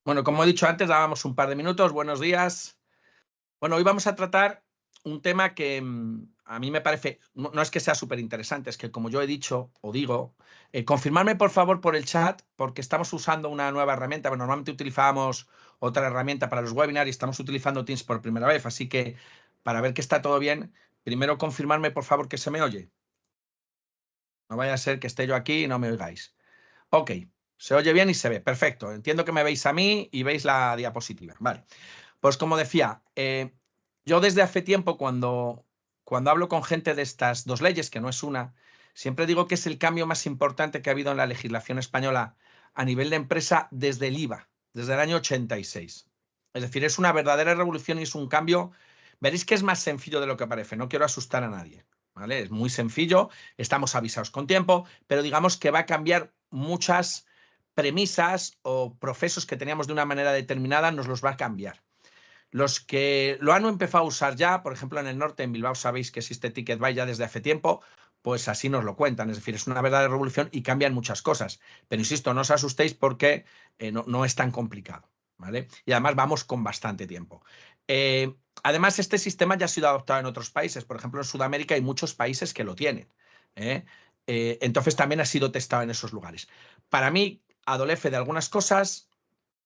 Bueno, como he dicho antes, dábamos un par de minutos. Buenos días. Bueno, hoy vamos a tratar un tema que a mí me parece, no es que sea súper interesante, es que como yo he dicho o digo, confirmadme por favor por el chat, porque estamos usando una nueva herramienta. Bueno, normalmente utilizábamos otra herramienta para los webinars y estamos utilizando Teams por primera vez, así que para ver que está todo bien, primero confirmarme por favor que se me oye. No vaya a ser que esté yo aquí y no me oigáis. Ok, se oye bien y se ve. Perfecto. Entiendo que me veis a mí y veis la diapositiva. Vale. Pues como decía, yo desde hace tiempo cuando hablo con gente de estas dos leyes, que no es una, siempre digo que es el cambio más importante que ha habido en la legislación española a nivel de empresa desde el IVA, desde el año 86. Es decir, es una verdadera revolución y es un cambio. Veréis que es más sencillo de lo que parece, no quiero asustar a nadie, ¿vale? Es muy sencillo, estamos avisados con tiempo, pero digamos que va a cambiar muchas premisas o procesos que teníamos de una manera determinada, nos los va a cambiar. Los que lo han empezado a usar ya, por ejemplo, en el norte, en Bilbao, sabéis que existe TicketBuy ya desde hace tiempo, pues así nos lo cuentan. Es decir, es una verdadera revolución y cambian muchas cosas. Pero insisto, no os asustéis porque no es tan complicado, ¿vale? Y además vamos con bastante tiempo. Además, este sistema ya ha sido adoptado en otros países. Por ejemplo, en Sudamérica hay muchos países que lo tienen, ¿eh? Entonces también ha sido testado en esos lugares. Para mí, adolece de algunas cosas,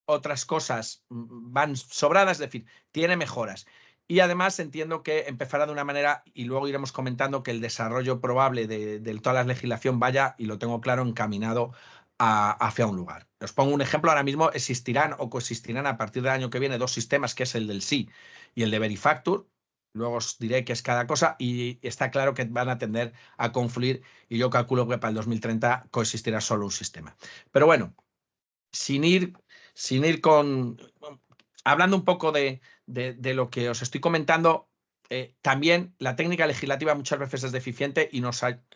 otras cosas van sobradas, es decir, tiene mejoras. Y además entiendo que empezará de una manera, y luego iremos comentando que el desarrollo probable de toda la legislación vaya, y lo tengo claro, encaminado hacia un lugar. Os pongo un ejemplo, ahora mismo existirán o coexistirán a partir del año que viene dos sistemas, que es el del sí y el de Verifacture. Luego os diré qué es cada cosa y está claro que van a tender a confluir y yo calculo que para el 2030 coexistirá solo un sistema. Pero bueno, sin ir, sin ir con... Hablando un poco de lo que os estoy comentando, también la técnica legislativa muchas veces es deficiente y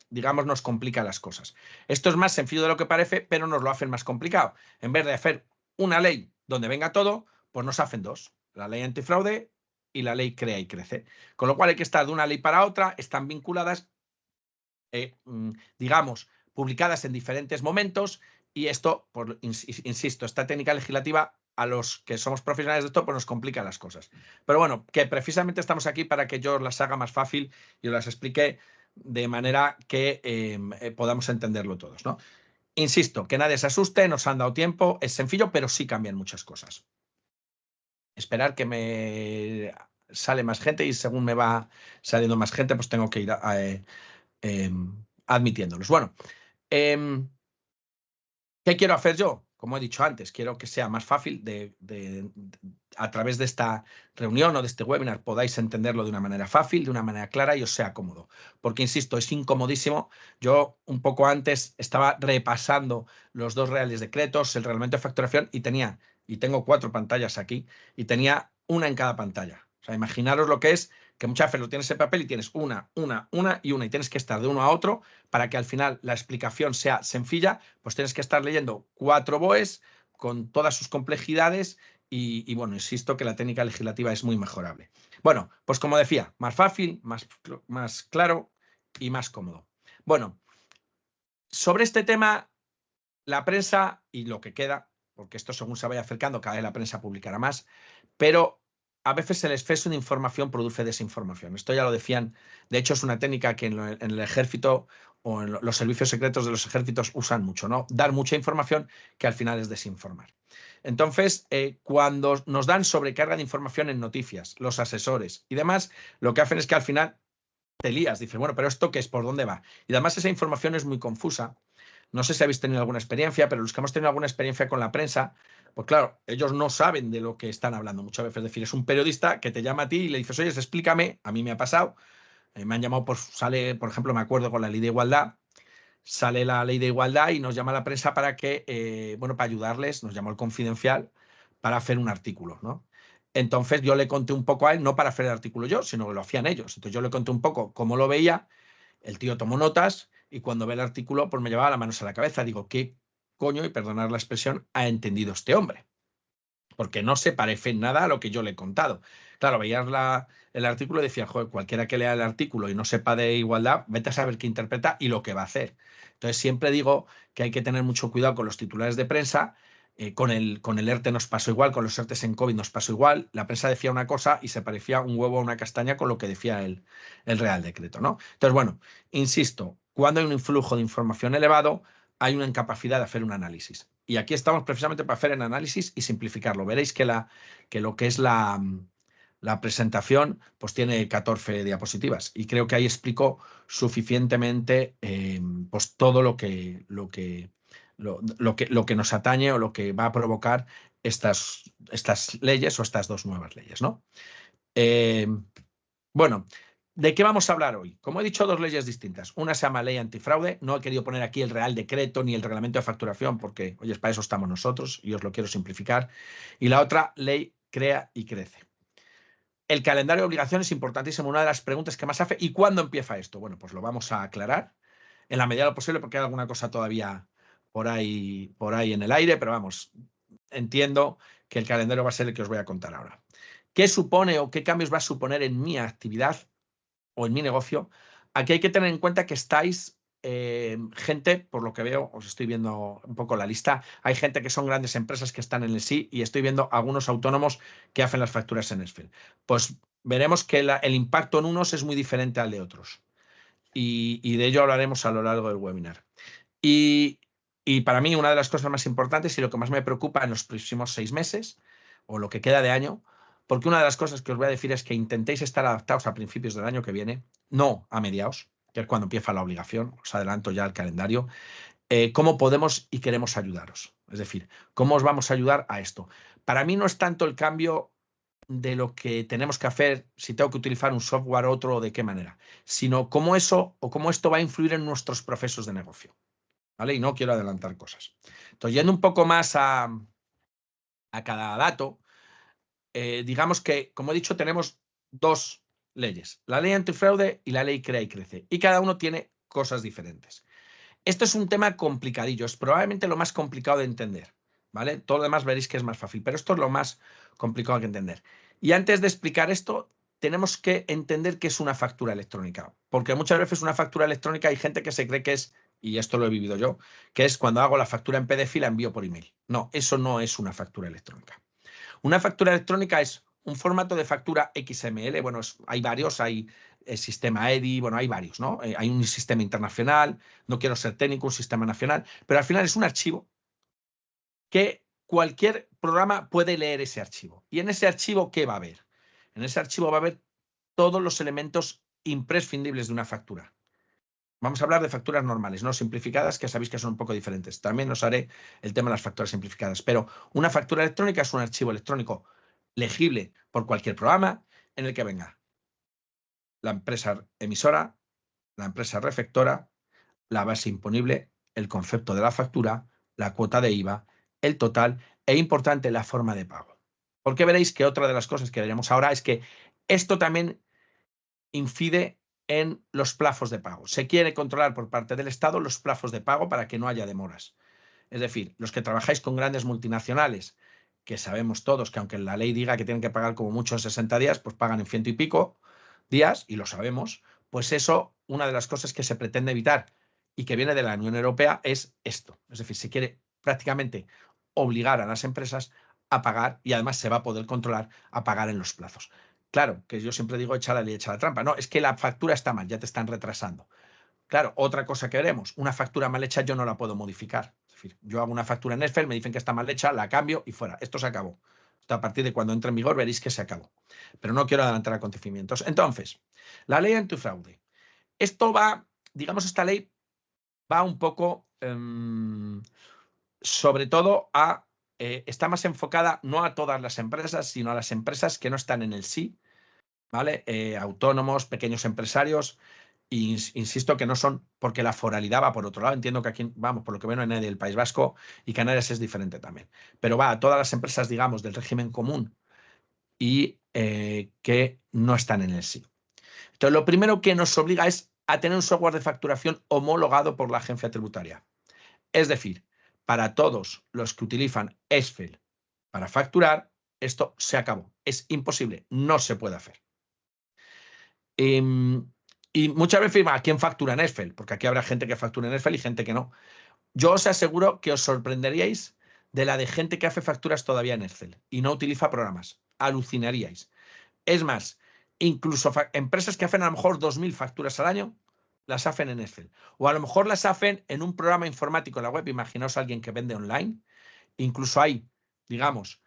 digamos, nos complica las cosas. Esto es más sencillo de lo que parece, pero nos lo hacen más complicado. En vez de hacer una ley donde venga todo, pues nos hacen dos. La ley antifraude y la ley crea y crece. Con lo cual hay que estar de una ley para otra, están vinculadas, digamos, publicadas en diferentes momentos y esto, insisto, esta técnica legislativa a los que somos profesionales de esto, pues nos complica las cosas. Pero bueno, que precisamente estamos aquí para que yo os las haga más fácil y os las explique de manera que podamos entenderlo todos, ¿no? Insisto, que nadie se asuste, nos han dado tiempo, es sencillo, pero sí cambian muchas cosas. Esperar que me sale más gente y según me va saliendo más gente, pues tengo que ir admitiéndolos. Bueno, em, ¿qué quiero hacer yo? Como he dicho antes, quiero que sea más fácil a través de esta reunión o de este webinar podáis entenderlo de una manera fácil, de una manera clara y os sea cómodo. Porque, insisto, es incomodísimo. Yo un poco antes estaba repasando los dos reales decretos, el reglamento de facturación y tengo 4 pantallas aquí, y tenía una en cada pantalla. O sea, imaginaros lo que es que muchas veces lo tienes en papel y tienes una y una, y tienes que estar de uno a otro para que al final la explicación sea sencilla, pues tienes que estar leyendo 4 BOEs con todas sus complejidades y bueno, insisto que la técnica legislativa es muy mejorable. Bueno, pues como decía, más fácil, más claro y más cómodo. Bueno, sobre este tema, la prensa y lo que queda, porque esto según se vaya acercando, cada vez la prensa publicará más, pero a veces el exceso de información produce desinformación. Esto ya lo decían, de hecho es una técnica que en el ejército o en los servicios secretos de los ejércitos usan mucho, ¿no? Dar mucha información que al final es desinformar. Entonces, cuando nos dan sobrecarga de información en noticias, los asesores y demás, lo que hacen es que al final te lías, dices, bueno, pero ¿esto qué es? ¿Por dónde va? Y además esa información es muy confusa. No sé si habéis tenido alguna experiencia, pero los que hemos tenido alguna experiencia con la prensa, pues claro, ellos no saben de lo que están hablando muchas veces. Es decir, es un periodista que te llama a ti y le dices, oye, explícame, a mí me ha pasado, me han llamado, sale, por ejemplo, me acuerdo con la ley de igualdad, sale la ley de igualdad y nos llama la prensa para que, bueno, para ayudarles, nos llamó el Confidencial para hacer un artículo, ¿no? Entonces yo le conté un poco a él, no para hacer el artículo yo, sino que lo hacían ellos. Entonces yo le conté un poco cómo lo veía, el tío tomó notas y cuando ve el artículo, pues me llevaba las manos a la cabeza. Digo, ¿qué coño, y perdonar la expresión, ha entendido este hombre? Porque no se parece en nada a lo que yo le he contado. Claro, veías el artículo y decía, joder, cualquiera que lea el artículo y no sepa de igualdad, vete a saber qué interpreta y lo que va a hacer. Entonces siempre digo que hay que tener mucho cuidado con los titulares de prensa, Con el ERTE nos pasó igual, con los ERTEs en COVID nos pasó igual. La prensa decía una cosa y se parecía un huevo a una castaña con lo que decía el Real Decreto, ¿no? Entonces, bueno, insisto, cuando hay un influjo de información elevado, hay una incapacidad de hacer un análisis. Y aquí estamos precisamente para hacer el análisis y simplificarlo. Veréis que lo que es la presentación pues tiene 14 diapositivas y creo que ahí explico suficientemente pues todo lo que nos atañe o lo que va a provocar estas leyes o estas dos nuevas leyes, ¿no? Bueno, ¿de qué vamos a hablar hoy? Como he dicho, dos leyes distintas. Una se llama Ley Antifraude. No he querido poner aquí el Real Decreto ni el Reglamento de Facturación porque, oye, para eso estamos nosotros y os lo quiero simplificar. Y la otra, Ley Crea y Crece. El calendario de obligaciones es importantísimo, una de las preguntas que más hace. ¿Y cuándo empieza esto? Bueno, pues lo vamos a aclarar en la medida de lo posible porque hay alguna cosa todavía por ahí en el aire, pero vamos, entiendo que el calendario va a ser el que os voy a contar ahora. ¿Qué supone o qué cambios va a suponer en mi actividad o en mi negocio? Aquí hay que tener en cuenta que estáis gente, por lo que veo, os estoy viendo un poco la lista, hay gente que son grandes empresas que están en el sí y estoy viendo algunos autónomos que hacen las facturas en Excel. Pues veremos que el impacto en unos es muy diferente al de otros y de ello hablaremos a lo largo del webinar. Y para mí una de las cosas más importantes y lo que más me preocupa en los próximos 6 meses o lo que queda de año, porque una de las cosas que os voy a decir es que intentéis estar adaptados a principios del año que viene, no a mediados, que es cuando empieza la obligación, os adelanto ya el calendario, cómo podemos y queremos ayudaros. Es decir, cómo os vamos a ayudar a esto. Para mí no es tanto el cambio de lo que tenemos que hacer, si tengo que utilizar un software u otro o de qué manera, sino cómo eso o cómo esto va a influir en nuestros procesos de negocio. ¿Vale? Y no quiero adelantar cosas. Entonces, yendo un poco más a cada dato, digamos que, como he dicho, tenemos dos leyes, la ley antifraude y la ley Crea y Crece, y cada uno tiene cosas diferentes. Esto es un tema complicadillo, es probablemente lo más complicado de entender, ¿vale? Todo lo demás veréis que es más fácil, pero esto es lo más complicado que entender. Y antes de explicar esto, tenemos que entender qué es una factura electrónica, porque muchas veces una factura electrónica hay gente que se cree que es, y esto lo he vivido yo, que es cuando hago la factura en PDF y la envío por email. No, eso no es una factura electrónica. Una factura electrónica es un formato de factura XML, bueno, hay varios, hay el sistema EDI, bueno, hay varios, ¿no? Hay un sistema internacional, no quiero ser técnico, un sistema nacional, pero al final es un archivo que cualquier programa puede leer ese archivo. ¿Y en ese archivo qué va a haber? En ese archivo va a haber todos los elementos imprescindibles de una factura. Vamos a hablar de facturas normales, no simplificadas, que sabéis que son un poco diferentes. También os haré el tema de las facturas simplificadas. Pero una factura electrónica es un archivo electrónico legible por cualquier programa en el que venga la empresa emisora, la empresa receptora, la base imponible, el concepto de la factura, la cuota de IVA, el total e, importante, la forma de pago. Porque veréis que otra de las cosas que veremos ahora es que esto también incide en los plazos de pago. Se quiere controlar por parte del Estado los plazos de pago para que no haya demoras. Es decir, los que trabajáis con grandes multinacionales, que sabemos todos que aunque la ley diga que tienen que pagar como mucho en 60 días, pues pagan en 100 y pico días, y lo sabemos, pues eso, una de las cosas que se pretende evitar y que viene de la Unión Europea es esto. Es decir, se quiere prácticamente obligar a las empresas a pagar y además se va a poder controlar a pagar en los plazos. Claro, que yo siempre digo echa la ley, echa la trampa. No, es que la factura está mal, ya te están retrasando. Claro, otra cosa que veremos, una factura mal hecha yo no la puedo modificar. Es decir, yo hago una factura en Excel, me dicen que está mal hecha, la cambio y fuera. Esto se acabó. Esto a partir de cuando entre en vigor veréis que se acabó. Pero no quiero adelantar acontecimientos. Entonces, la ley antifraude. Esto va, digamos, esta ley va un poco, sobre todo está más enfocada no a todas las empresas, sino a las empresas que no están en el sí, ¿vale? Autónomos, pequeños empresarios. Y insisto que no son, porque la foralidad va por otro lado. Entiendo que aquí, vamos, por lo que veo en el País Vasco y Canarias es diferente también. Pero va a todas las empresas, digamos, del régimen común y que no están en el sí. Entonces, lo primero que nos obliga es a tener un software de facturación homologado por la agencia tributaria. Es decir, para todos los que utilizan Excel para facturar, esto se acabó. Es imposible, no se puede hacer. Y muchas veces, ¿a quién factura en Excel? Porque aquí habrá gente que factura en Excel y gente que no. Yo os aseguro que os sorprenderíais de la de gente que hace facturas todavía en Excel y no utiliza programas. Alucinaríais. Es más, incluso empresas que hacen a lo mejor 2.000 facturas al año, las hacen en Excel. O a lo mejor las hacen en un programa informático en la web. Imaginaos a alguien que vende online. Incluso hay, digamos,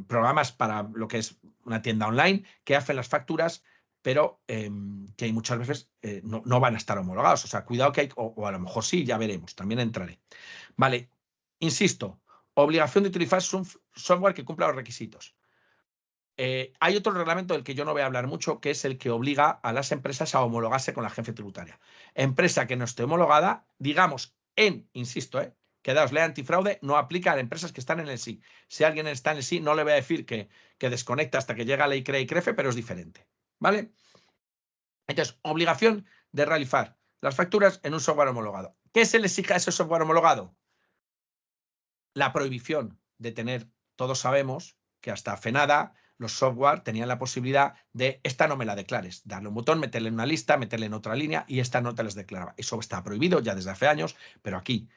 programas para lo que es una tienda online que hacen las facturas, pero que hay muchas veces no van a estar homologados. O sea, cuidado que hay, o a lo mejor sí, ya veremos, también entraré. Vale, insisto, obligación de utilizar software que cumpla los requisitos. Hay otro reglamento del que yo no voy a hablar mucho, que es el que obliga a las empresas a homologarse con la agencia tributaria. Empresa que no esté homologada, digamos, insisto, quedaos, ley antifraude, no aplica a empresas que están en el sí. Si alguien está en el sí, no le voy a decir que desconecta hasta que llega la ley CRE y CREFE, pero es diferente. ¿Vale? Entonces, obligación de realizar las facturas en un software homologado. ¿Qué se le exige a ese software homologado? La prohibición de tener, todos sabemos que hasta hace nada los software tenían la posibilidad de esta no me la declares, darle un botón, meterle en una lista, meterle en otra línea y esta no te las declaraba. Eso está prohibido ya desde hace años, pero aquí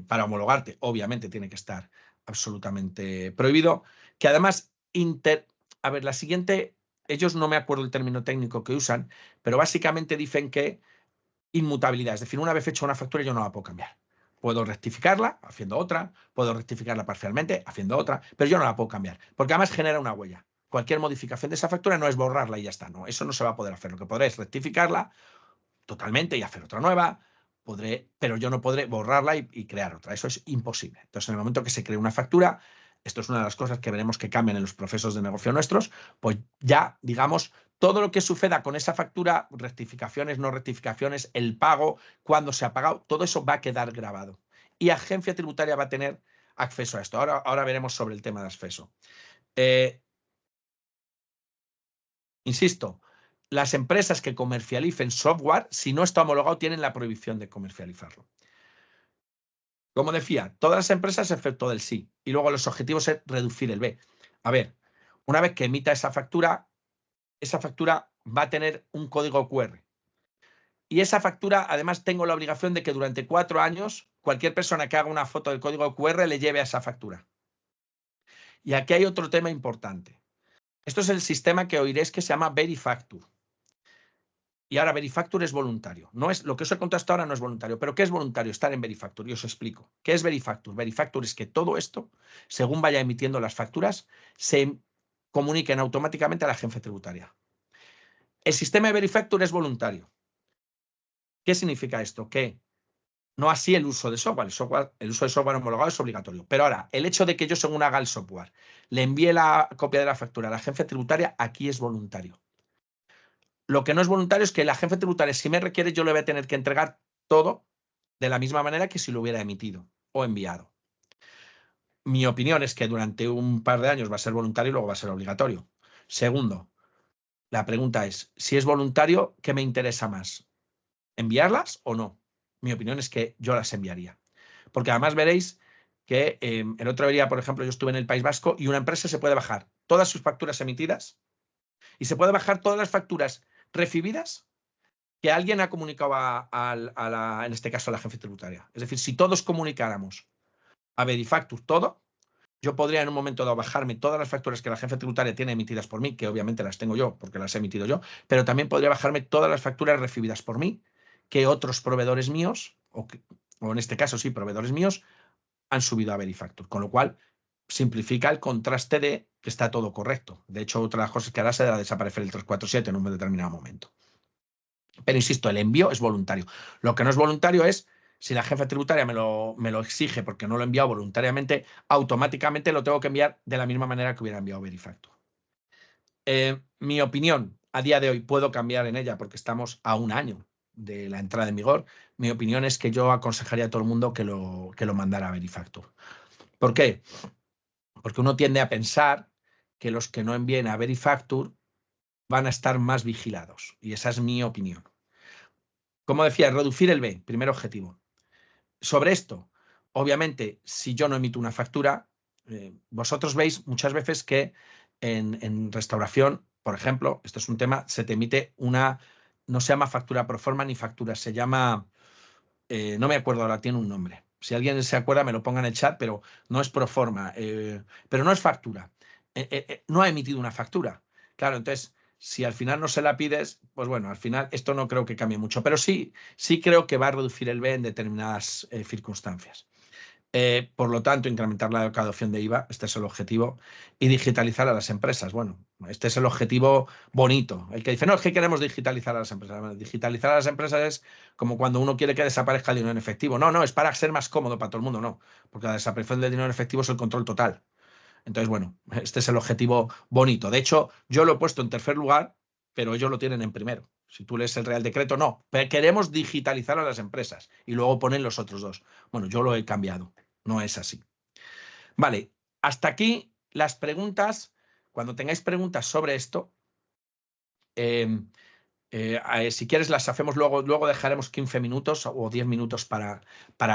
para homologarte obviamente tiene que estar absolutamente prohibido. Que además, a ver, la siguiente, ellos no me acuerdo el término técnico que usan, pero básicamente dicen que inmutabilidad, es decir, una vez hecho una factura yo no la puedo cambiar. Puedo rectificarla haciendo otra, puedo rectificarla parcialmente haciendo otra, pero yo no la puedo cambiar, porque además genera una huella. Cualquier modificación de esa factura no es borrarla y ya está, no, eso no se va a poder hacer. Lo que podré es rectificarla totalmente y hacer otra nueva, pero yo no podré borrarla y crear otra, eso es imposible. Entonces, en el momento que se cree una factura, esto es una de las cosas que veremos que cambian en los procesos de negocio nuestros, pues ya, digamos, todo lo que suceda con esa factura, rectificaciones, no rectificaciones, el pago, cuándo se ha pagado, todo eso va a quedar grabado. Y agencia tributaria va a tener acceso a esto. Ahora veremos sobre el tema de acceso. Insisto, las empresas que comercialicen software, si no está homologado, tienen la prohibición de comercializarlo. Como decía, todas las empresas excepto del sí. Y luego los objetivos es reducir el B. A ver, una vez que emita esa factura va a tener un código QR. Y esa factura, además, tengo la obligación de que durante 4 años, cualquier persona que haga una foto del código QR le lleve a esa factura. Y aquí hay otro tema importante. Esto es el sistema que oiréis que se llama Verifacture. Y ahora Verifacture es voluntario. No es, lo que os he contado hasta ahora no es voluntario. ¿Pero qué es voluntario? Estar en Verifacture. Y os explico. ¿Qué es Verifacture? Verifacture es que todo esto, según vaya emitiendo las facturas, se comuniquen automáticamente a la agencia tributaria. El sistema de Verifacture es voluntario. ¿Qué significa esto? Que no así el uso de software. El uso de software homologado es obligatorio. Pero ahora, el hecho de que yo, según haga el software, le envíe la copia de la factura a la agencia tributaria, aquí es voluntario. Lo que no es voluntario es que la agencia tributaria, si me requiere, yo le voy a tener que entregar todo de la misma manera que si lo hubiera emitido o enviado. Mi opinión es que durante un par de años va a ser voluntario y luego va a ser obligatorio. Segundo, la pregunta es, si es voluntario, ¿qué me interesa más? ¿Enviarlas o no? Mi opinión es que yo las enviaría. Porque además veréis que el otro día, por ejemplo, yo estuve en el País Vasco y una empresa se puede bajar todas sus facturas emitidas y se puede bajar todas las facturas recibidas que alguien ha comunicado en este caso a la agencia tributaria. Es decir, si todos comunicáramos a Verifacture todo, yo podría en un momento dado bajarme todas las facturas que la agencia tributaria tiene emitidas por mí, que obviamente las tengo yo porque las he emitido yo, pero también podría bajarme todas las facturas recibidas por mí que otros proveedores míos, o en este caso sí, proveedores míos, han subido a Verifacture. Con lo cual, simplifica el contraste de que está todo correcto. De hecho, otra de las cosas que hará será desaparecer el 347 en un determinado momento. Pero insisto, el envío es voluntario. Lo que no es voluntario es, si la jefa tributaria me lo exige porque no lo he enviado voluntariamente, automáticamente lo tengo que enviar de la misma manera que hubiera enviado Verifacture. Mi opinión, a día de hoy, puedo cambiar en ella porque estamos a un año de la entrada en vigor. Mi opinión es que yo aconsejaría a todo el mundo que lo mandara a Verifacture. ¿Por qué? Porque uno tiende a pensar que los que no envíen a Verifacture van a estar más vigilados. Y esa es mi opinión. Como decía, reducir el B, primer objetivo. Sobre esto, obviamente, si yo no emito una factura, vosotros veis muchas veces que en restauración, por ejemplo, esto es un tema, se te emite una, no se llama factura pro forma ni factura, se llama, no me acuerdo ahora, tiene un nombre. Si alguien se acuerda, me lo ponga en el chat, pero no es pro forma, pero no es factura. No ha emitido una factura. Claro, entonces, si al final no se la pides, pues bueno, al final esto no creo que cambie mucho, pero sí creo que va a reducir el B en determinadas circunstancias. Por lo tanto, incrementar la recaudación de IVA, este es el objetivo, y digitalizar a las empresas. Bueno, este es el objetivo bonito. El que dice, no, es que queremos digitalizar a las empresas. Bueno, digitalizar a las empresas es como cuando uno quiere que desaparezca el dinero en efectivo. No, es para ser más cómodo para todo el mundo, no. Porque la desaparición del dinero en efectivo es el control total. Entonces, bueno, este es el objetivo bonito. De hecho, yo lo he puesto en tercer lugar, pero ellos lo tienen en primero. Si tú lees el Real Decreto, no. Pero queremos digitalizar a las empresas y luego ponen los otros dos. Bueno, yo lo he cambiado. No es así. Vale, hasta aquí las preguntas. Cuando tengáis preguntas sobre esto, si quieres las hacemos luego dejaremos 15 minutos o 10 minutos para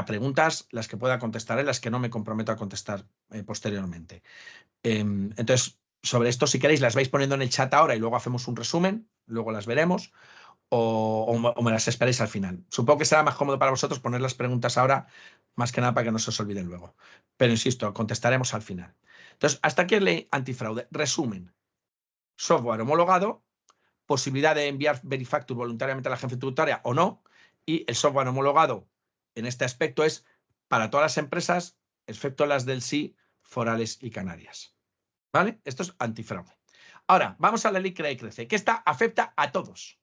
preguntas, las que pueda contestar, las que no me comprometo a contestar posteriormente. Entonces, sobre esto, si queréis, las vais poniendo en el chat ahora y luego hacemos un resumen, luego las veremos, o me las esperéis al final. Supongo que será más cómodo para vosotros poner las preguntas ahora, más que nada para que no se os olviden luego. Pero insisto, contestaremos al final. Entonces, hasta aquí el ley antifraude. Resumen. Software homologado, posibilidad de enviar Verifactur voluntariamente a la agencia tributaria o no, y el software homologado en este aspecto es para todas las empresas, excepto las del sí, Forales y Canarias. ¿Vale? Esto es antifraude. Ahora, vamos a la ley Crea y Crece, que esta afecta a todos.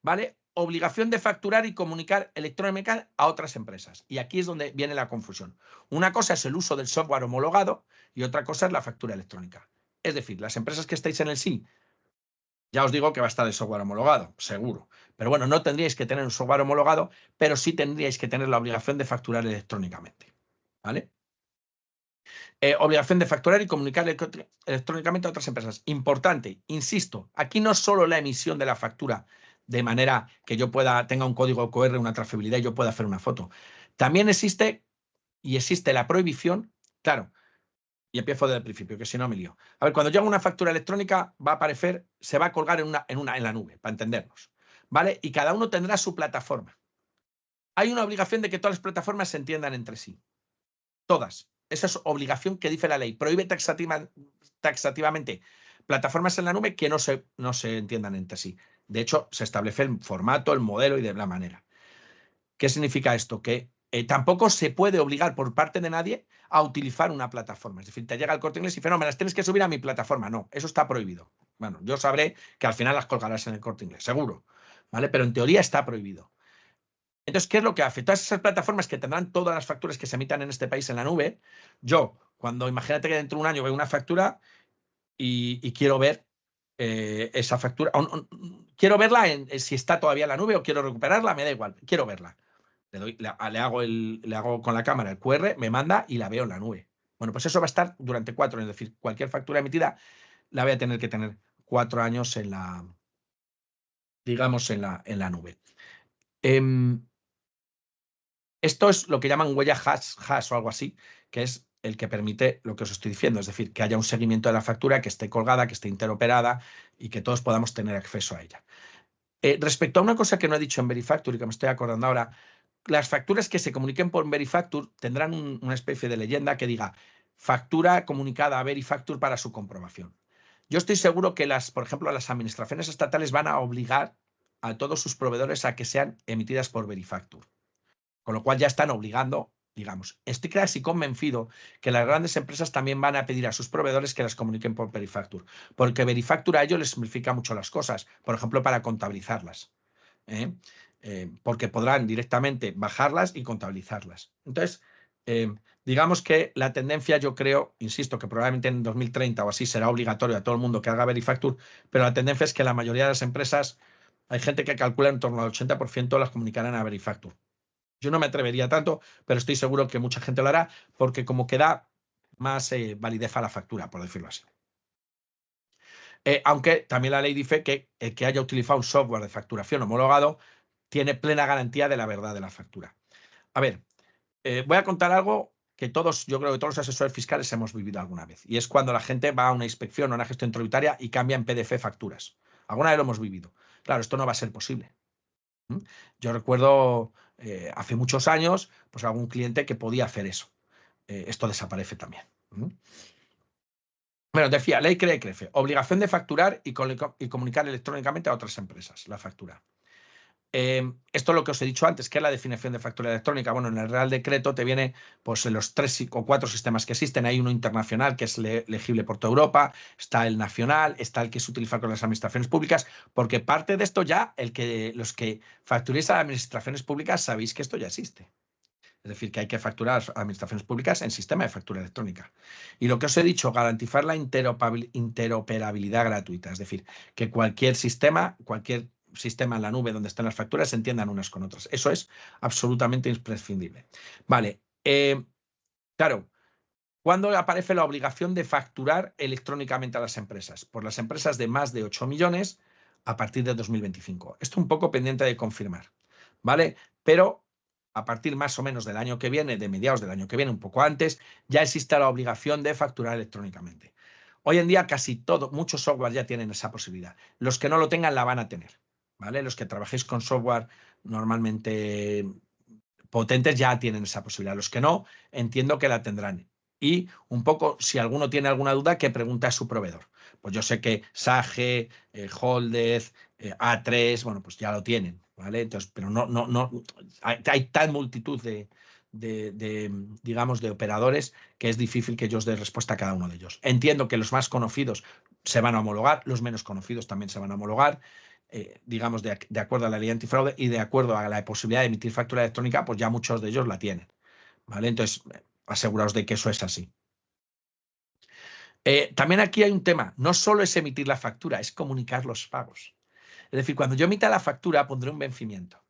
¿Vale? Obligación de facturar y comunicar electrónicamente a otras empresas. Y aquí es donde viene la confusión. Una cosa es el uso del software homologado y otra cosa es la factura electrónica. Es decir, las empresas que estáis en el sí, ya os digo que va a estar el software homologado, seguro. Pero bueno, no tendríais que tener un software homologado, pero sí tendríais que tener la obligación de facturar electrónicamente. ¿Vale? Obligación de facturar y comunicar electrónicamente a otras empresas. Importante, insisto, aquí no solo la emisión de la factura de manera que yo tenga un código QR, una trazabilidad y yo pueda hacer una foto. También existe la prohibición, claro, y empiezo desde el principio, que si no me lío. A ver, cuando yo hago una factura electrónica va a aparecer, se va a colgar en la nube, para entendernos, ¿vale? Y cada uno tendrá su plataforma. Hay una obligación de que todas las plataformas se entiendan entre sí. Todas. Esa es obligación que dice la ley. Prohíbe taxativamente plataformas en la nube que no se entiendan entre sí. De hecho, se establece el formato, el modelo y de la manera. ¿Qué significa esto? Que tampoco se puede obligar por parte de nadie a utilizar una plataforma. Es decir, te llega el Corte Inglés y dice, no, me las tienes que subir a mi plataforma. No, eso está prohibido. Bueno, yo sabré que al final las colgarás en el Corte Inglés, seguro. ¿Vale? Pero en teoría está prohibido. Entonces, ¿qué es lo que hace? Todas esas plataformas que tendrán todas las facturas que se emitan en este país en la nube, yo, imagínate que dentro de un año veo una factura y quiero ver esa factura, quiero verla si está todavía en la nube o quiero recuperarla, me da igual, quiero verla. Le hago con la cámara el QR, me manda y la veo en la nube. Bueno, pues eso va a estar durante 4 años, es decir, cualquier factura emitida la voy a tener que tener 4 años digamos, en la nube. Esto es lo que llaman huella hash o algo así, que es el que permite lo que os estoy diciendo, es decir, que haya un seguimiento de la factura, que esté colgada, que esté interoperada y que todos podamos tener acceso a ella. Respecto a una cosa que no he dicho en Verifactur y que me estoy acordando ahora, las facturas que se comuniquen por Verifactur tendrán una especie de leyenda que diga factura comunicada a Verifactur para su comprobación. Yo estoy seguro que por ejemplo, las administraciones estatales van a obligar a todos sus proveedores a que sean emitidas por Verifactur. Con lo cual ya están obligando, digamos. Estoy casi convencido que las grandes empresas también van a pedir a sus proveedores que las comuniquen por Verifactur, porque Verifactur a ellos les simplifica mucho las cosas, por ejemplo, para contabilizarlas. Porque podrán directamente bajarlas y contabilizarlas. Entonces, digamos que la tendencia, yo creo, insisto, que probablemente en 2030 o así será obligatorio a todo el mundo que haga Verifactur, pero la tendencia es que la mayoría de las empresas, hay gente que calcula en torno al 80% las comunicarán a Verifactur. Yo no me atrevería tanto, pero estoy seguro que mucha gente lo hará porque como que da más validez a la factura, por decirlo así. Aunque también la ley dice que el que haya utilizado un software de facturación homologado tiene plena garantía de la verdad de la factura. A ver, voy a contar algo que yo creo que todos los asesores fiscales hemos vivido alguna vez. Y es cuando la gente va a una inspección o una gestión tributaria y cambia en PDF facturas. Alguna vez lo hemos vivido. Claro, esto no va a ser posible. Yo recuerdo hace muchos años, pues algún cliente que podía hacer eso. Esto desaparece también. Bueno, decía, ley CREA y CREFE, obligación de facturar y comunicar electrónicamente a otras empresas la factura. Esto es lo que os he dicho antes, que es la definición de factura electrónica. Bueno, en el Real Decreto te viene pues en los 3 o 4 sistemas que existen. Hay uno internacional que es legible por toda Europa, está el nacional, está el que se utiliza con las administraciones públicas, porque parte de esto ya, los que facturéis a las administraciones públicas sabéis que esto ya existe. Es decir, que hay que facturar a administraciones públicas en sistema de factura electrónica. Y lo que os he dicho, garantizar la interoperabilidad gratuita. Es decir, que cualquier sistema en la nube donde estén las facturas se entiendan unas con otras. Eso es absolutamente imprescindible. Vale. Claro, ¿cuándo aparece la obligación de facturar electrónicamente a las empresas? Por las empresas de más de 8 millones a partir de 2025. Esto un poco pendiente de confirmar. ¿Vale? Pero a partir más o menos del año que viene, de mediados del año que viene, un poco antes, ya existe la obligación de facturar electrónicamente. Hoy en día casi muchos software ya tienen esa posibilidad. Los que no lo tengan la van a tener, ¿vale? Los que trabajéis con software normalmente potentes ya tienen esa posibilidad. Los que no, entiendo que la tendrán. Y un poco, si alguno tiene alguna duda, que pregunte a su proveedor. Pues yo sé que Sage, Holdez, A3, bueno, pues ya lo tienen, ¿vale? Entonces, pero no, hay tal multitud digamos, de operadores que es difícil que yo os dé respuesta a cada uno de ellos. Entiendo que los más conocidos se van a homologar, los menos conocidos también se van a homologar. Digamos, de acuerdo a la ley antifraude y de acuerdo a la posibilidad de emitir factura electrónica, pues ya muchos de ellos la tienen, ¿vale? Entonces, aseguraos de que eso es así. También aquí hay un tema, no solo es emitir la factura, es comunicar los pagos. Es decir, cuando yo emita la factura, pondré un vencimiento.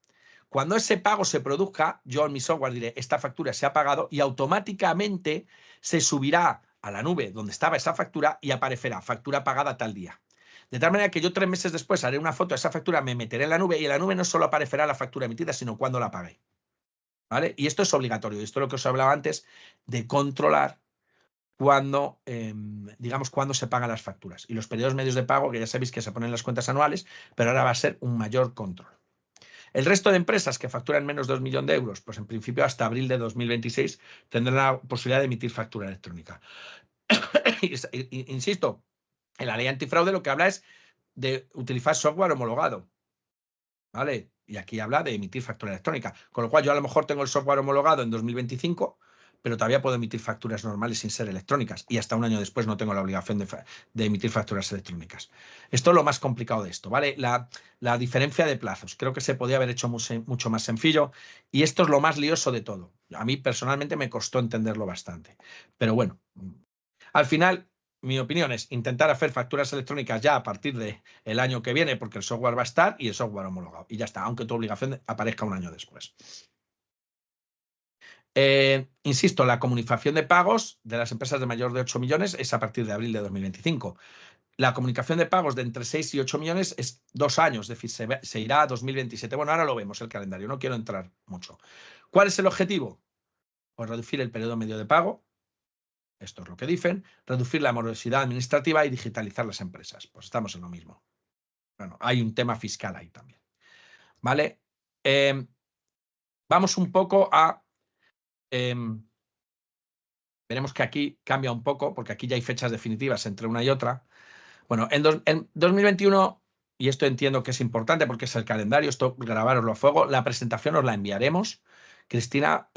Cuando ese pago se produzca, yo en mi software diré, esta factura se ha pagado y automáticamente se subirá a la nube donde estaba esa factura y aparecerá factura pagada tal día. De tal manera que yo 3 meses después haré una foto de esa factura, me meteré en la nube y en la nube no solo aparecerá la factura emitida, sino cuándo la pagué. ¿Vale? Y esto es obligatorio. Esto es lo que os hablaba antes de controlar cuando, digamos, cuándo se pagan las facturas. Y los periodos medios de pago, que ya sabéis que se ponen en las cuentas anuales, pero ahora va a ser un mayor control. El resto de empresas que facturan menos de 2 millones de euros, pues en principio hasta abril de 2026 tendrán la posibilidad de emitir factura electrónica. Insisto, en la ley antifraude lo que habla es de utilizar software homologado, ¿vale? Y aquí habla de emitir factura electrónica. Con lo cual yo a lo mejor tengo el software homologado en 2025, pero todavía puedo emitir facturas normales sin ser electrónicas. Y hasta un año después no tengo la obligación de emitir facturas electrónicas. Esto es lo más complicado de esto, ¿vale? La diferencia de plazos. Creo que se podía haber hecho mucho más sencillo. Y esto es lo más lioso de todo. A mí personalmente me costó entenderlo bastante. Pero bueno, al final, mi opinión es intentar hacer facturas electrónicas ya a partir del año que viene, porque el software va a estar y el software homologado. Y ya está, aunque tu obligación aparezca un año después. Insisto, la comunicación de pagos de las empresas de mayor de 8 millones es a partir de abril de 2025. La comunicación de pagos de entre 6 y 8 millones es 2 años, es decir, se irá a 2027. Bueno, ahora lo vemos el calendario, no quiero entrar mucho. ¿Cuál es el objetivo? Pues reducir el periodo medio de pago. Esto es lo que dicen, reducir la morosidad administrativa y digitalizar las empresas. Pues estamos en lo mismo. Bueno, hay un tema fiscal ahí también. ¿Vale? Vamos un poco a... veremos que aquí cambia un poco, porque aquí ya hay fechas definitivas entre una y otra. Bueno, en 2021, y esto entiendo que es importante porque es el calendario, esto grabároslo a fuego, la presentación os la enviaremos. Cristina,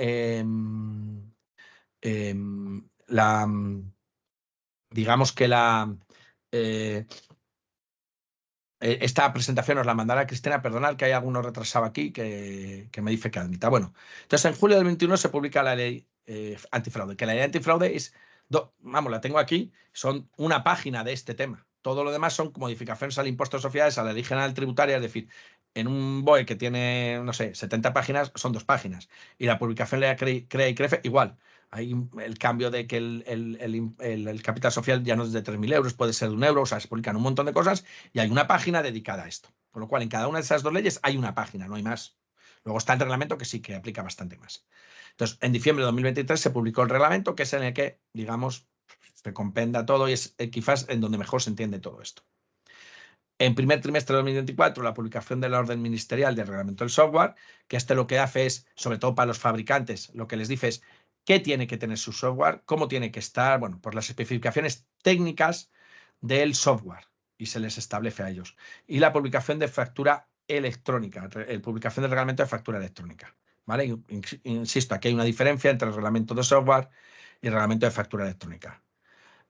digamos que esta presentación os la mandará Cristina, perdonad que hay alguno retrasado aquí que me dice que admita. Bueno, entonces en julio del 21 se publica la ley antifraude, que la ley antifraude es, vamos, la tengo aquí, son una página de este tema. Todo lo demás son modificaciones al impuesto de sociedades, a la ley general tributaria, es decir, en un BOE que tiene, no sé, 70 páginas, son 2 páginas. Y la publicación de la CREA y CREFE, igual. Hay el cambio de que el capital social ya no es de 3.000 euros, puede ser de 1 euro, o sea, se publican un montón de cosas y hay una página dedicada a esto. Con lo cual, en cada una de esas 2 leyes hay una página, no hay más. Luego está el reglamento que sí que aplica bastante más. Entonces, en diciembre de 2023 se publicó el reglamento, que es en el que, digamos, se compenda todo y es quizás en donde mejor se entiende todo esto. En primer trimestre de 2024, la publicación de la orden ministerial del reglamento del software, que lo que hace es, sobre todo para los fabricantes, lo que les dice es qué tiene que tener su software, cómo tiene que estar, bueno, pues las especificaciones técnicas del software y se les establece a ellos. Y la publicación de factura electrónica, publicación del reglamento de factura electrónica. ¿Vale? Insisto, aquí hay una diferencia entre el reglamento de software y el reglamento de factura electrónica.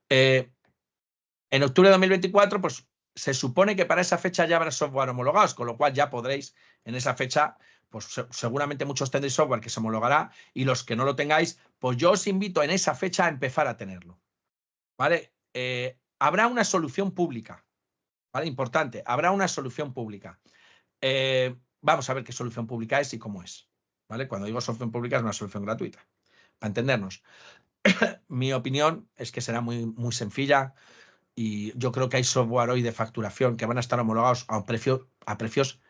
En octubre de 2024, pues se supone que para esa fecha ya habrá software homologados, con lo cual ya podréis, en esa fecha, pues seguramente muchos tendréis software que se homologará y los que no lo tengáis, pues yo os invito en esa fecha a empezar a tenerlo. ¿Vale? Habrá una solución pública. ¿Vale? Importante, habrá una solución pública. Vamos a ver qué solución pública es y cómo es. ¿Vale? Cuando digo solución pública es una solución gratuita. Para entendernos. Mi opinión es que será muy, muy sencilla y yo creo que hay software hoy de facturación que van a estar homologados a precios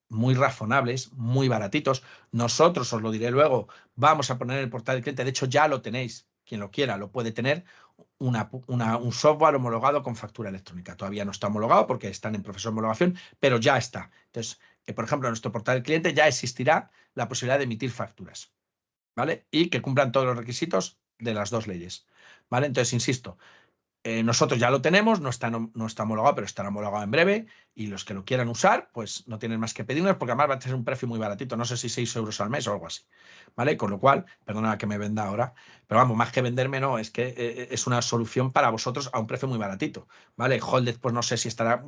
muy razonables, muy baratitos. Nosotros, os lo diré luego, vamos a poner en el portal del cliente, de hecho ya lo tenéis, quien lo quiera lo puede tener, un software homologado con factura electrónica. Todavía no está homologado porque están en proceso de homologación, pero ya está. Entonces, por ejemplo, en nuestro portal del cliente ya existirá la posibilidad de emitir facturas, ¿vale? Y que cumplan todos los requisitos de las dos leyes, ¿vale? Entonces, insisto, nosotros ya lo tenemos, no está homologado, pero estará homologado en breve y los que lo quieran usar, pues no tienen más que pedirnos porque además va a tener un precio muy baratito, no sé si 6 euros al mes o algo así, ¿vale? Con lo cual, perdona que me venda ahora, pero vamos, más que venderme no, es que es una solución para vosotros a un precio muy baratito, ¿vale? Holded, pues no sé si estará...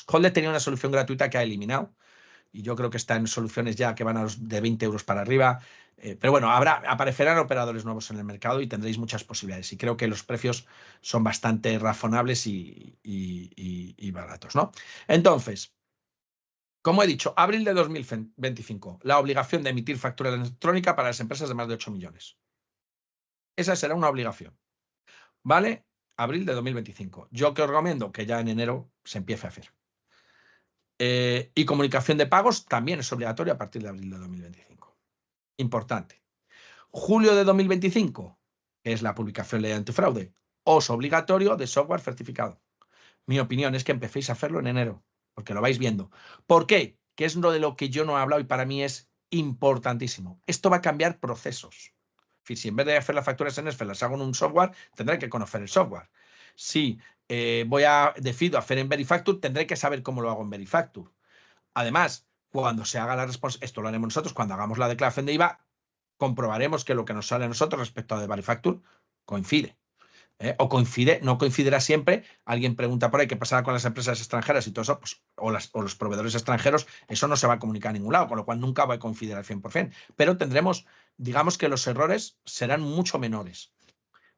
Holded tenía una solución gratuita que ha eliminado y yo creo que está en soluciones ya que van a los de 20 euros para arriba. Pero bueno, aparecerán operadores nuevos en el mercado y tendréis muchas posibilidades. Y creo que los precios son bastante razonables y baratos, ¿no? Entonces, como he dicho, abril de 2025, la obligación de emitir factura electrónica para las empresas de más de 8 millones. Esa será una obligación, ¿vale? Abril de 2025. Yo que os recomiendo que ya en enero se empiece a hacer. Y comunicación de pagos también es obligatorio a partir de abril de 2025. Importante. Julio de 2025, que es la publicación de ley antifraude, os obligatorio de software certificado. Mi opinión es que empecéis a hacerlo en enero, porque lo vais viendo. ¿Por qué? Que es lo de lo que yo no he hablado y para mí es importantísimo. Esto va a cambiar procesos. Si en vez de hacer las facturas en Excel las hago en un software, tendré que conocer el software. Si decido hacer en Verifacture, tendré que saber cómo lo hago en Verifacture. Además, cuando se haga la responsabilidad, esto lo haremos nosotros, cuando hagamos la declaración de IVA, comprobaremos que lo que nos sale a nosotros respecto a de Verifacture coincide. O coincide, no coincidirá siempre. Alguien pregunta por ahí qué pasará con las empresas extranjeras y todo eso, pues, o los proveedores extranjeros, eso no se va a comunicar a ningún lado, con lo cual nunca va a coincidir al 100%. Pero tendremos, digamos que los errores serán mucho menores.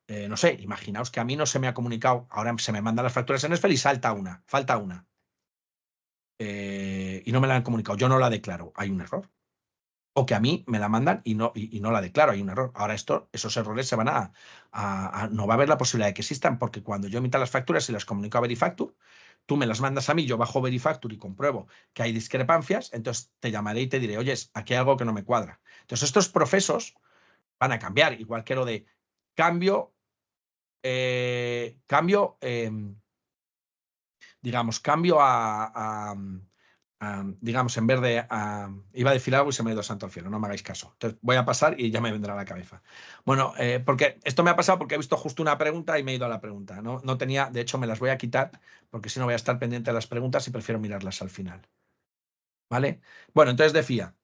No sé, imaginaos que a mí no se me ha comunicado, ahora se me mandan las facturas en Excel y falta una. Y no me la han comunicado, yo no la declaro, hay un error. O que a mí me la mandan y no la declaro, hay un error. Ahora esos errores se van no va a haber la posibilidad de que existan, porque cuando yo emita las facturas y las comunico a Verifacture, tú me las mandas a mí, yo bajo Verifacture y compruebo que hay discrepancias, entonces te llamaré y te diré, oye, aquí hay algo que no me cuadra. Entonces estos procesos van a cambiar, igual que lo de digamos, digamos, en vez de iba a decir algo y se me ha ido santo al cielo, no me hagáis caso. Entonces voy a pasar y ya me vendrá a la cabeza. Bueno, porque esto me ha pasado porque he visto justo una pregunta y me he ido a la pregunta. No tenía, de hecho me las voy a quitar porque si no voy a estar pendiente de las preguntas y prefiero mirarlas al final. ¿Vale? Bueno, entonces decía,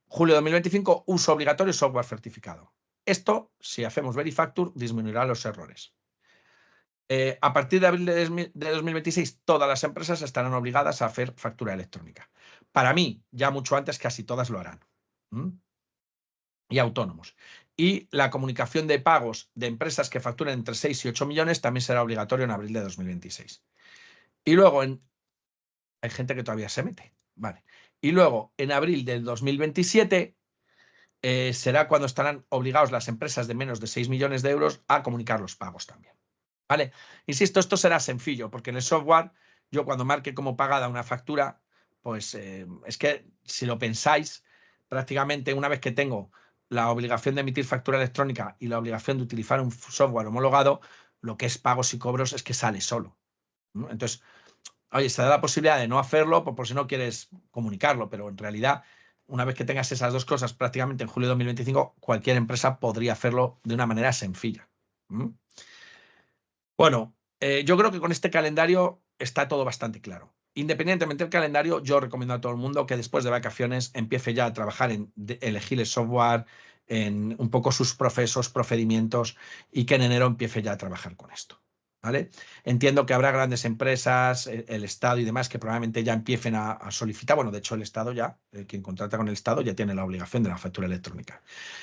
julio de 2025, uso obligatorio software certificado. Esto, si hacemos Verifacture, disminuirá los errores. A partir de abril de 2026, todas las empresas estarán obligadas a hacer factura electrónica. Para mí, ya mucho antes, casi todas lo harán. Y autónomos. Y la comunicación de pagos de empresas que facturen entre 6 y 8 millones también será obligatorio en abril de 2026. Y luego, hay gente que todavía se mete. Vale. Y luego, en abril del 2027, será cuando estarán obligados las empresas de menos de 6 millones de euros a comunicar los pagos también. ¿Vale? Insisto, esto será sencillo, porque en el software, yo cuando marque como pagada una factura, pues es que si lo pensáis, prácticamente una vez que tengo la obligación de emitir factura electrónica y la obligación de utilizar un software homologado, lo que es pagos y cobros es que sale solo, ¿no? Entonces, Oye, se da la posibilidad de no hacerlo por si no quieres comunicarlo, pero en realidad, una vez que tengas esas dos cosas prácticamente en julio de 2025, cualquier empresa podría hacerlo de una manera sencilla. ¿Mm? Bueno, yo creo que con este calendario está todo bastante claro. Independientemente del calendario, yo recomiendo a todo el mundo que después de vacaciones empiece ya a trabajar en elegir el software, en un poco sus procesos, procedimientos y que en enero empiece ya a trabajar con esto. ¿Vale? Entiendo que habrá grandes empresas, el Estado y demás que probablemente ya empiecen a solicitar. Bueno, de hecho, el Estado ya, quien contrata con el Estado ya tiene la obligación de la factura electrónica.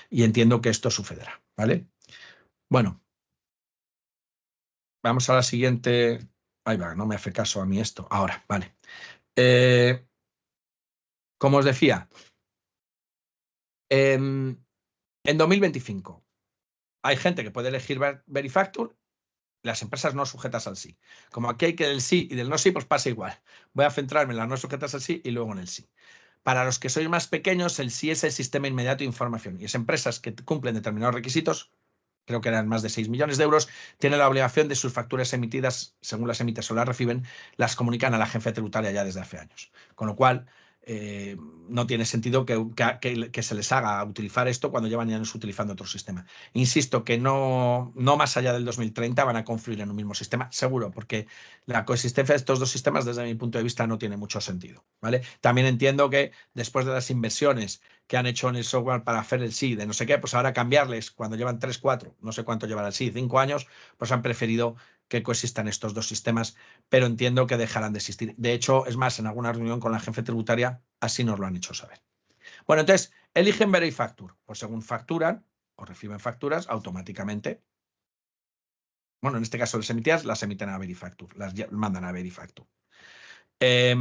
Y entiendo que esto sucederá. ¿Vale? Bueno. Vamos a la siguiente. Ahí va, no me hace caso a mí esto. Ahora, vale. Como os decía, en 2025 hay gente que puede elegir Verifacture, las empresas no sujetas al sí. Como aquí hay que del sí y del no sí, pues pasa igual. Voy a centrarme en las no sujetas al sí y luego en el sí. Para los que sois más pequeños, el sí es el sistema inmediato de información y es empresas que cumplen determinados requisitos, creo que eran más de 6 millones de euros, tienen la obligación de sus facturas emitidas, según las emites o las reciben, las comunican a la agencia tributaria ya desde hace años. Con lo cual, no tiene sentido que se les haga utilizar esto cuando llevan años utilizando otro sistema. Insisto que no más allá del 2030 van a confluir en un mismo sistema, seguro, porque la coexistencia de estos dos sistemas, desde mi punto de vista, no tiene mucho sentido. ¿Vale? También entiendo que después de las inversiones que han hecho en el software para hacer el sí, de no sé qué, pues ahora cambiarles cuando llevan 3, 4, no sé cuánto llevará el sí, 5 años, pues han preferido que coexistan estos dos sistemas, pero entiendo que dejarán de existir. De hecho, es más, en alguna reunión con la agencia tributaria así nos lo han hecho saber. Bueno, entonces, eligen Verifacture, pues según facturan o reciben facturas, automáticamente, bueno, en este caso les emitías, las emiten a Verifacture, las mandan a Verifacture. Que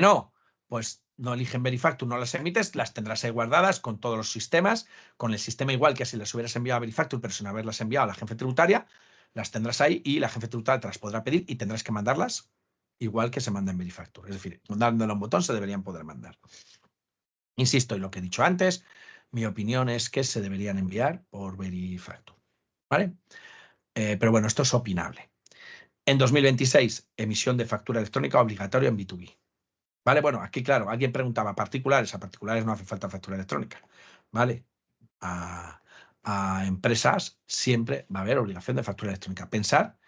no, pues no eligen Verifacture, no las emites, las tendrás ahí guardadas con todos los sistemas, con el sistema igual que si las hubieras enviado a Verifacture, pero sin haberlas enviado a la agencia tributaria, las tendrás ahí y la agencia tributaria te las podrá pedir y tendrás que mandarlas igual que se manda en Verifacture. Es decir, dándole un botón se deberían poder mandar. Insisto en lo que he dicho antes, mi opinión es que se deberían enviar por Verifacture. ¿Vale? Pero bueno, esto es opinable. En 2026, emisión de factura electrónica obligatoria en B2B. ¿Vale? Bueno, aquí, claro, alguien preguntaba particulares. A particulares no hace falta factura electrónica. ¿Vale? A empresas siempre va a haber obligación de factura electrónica. Pensar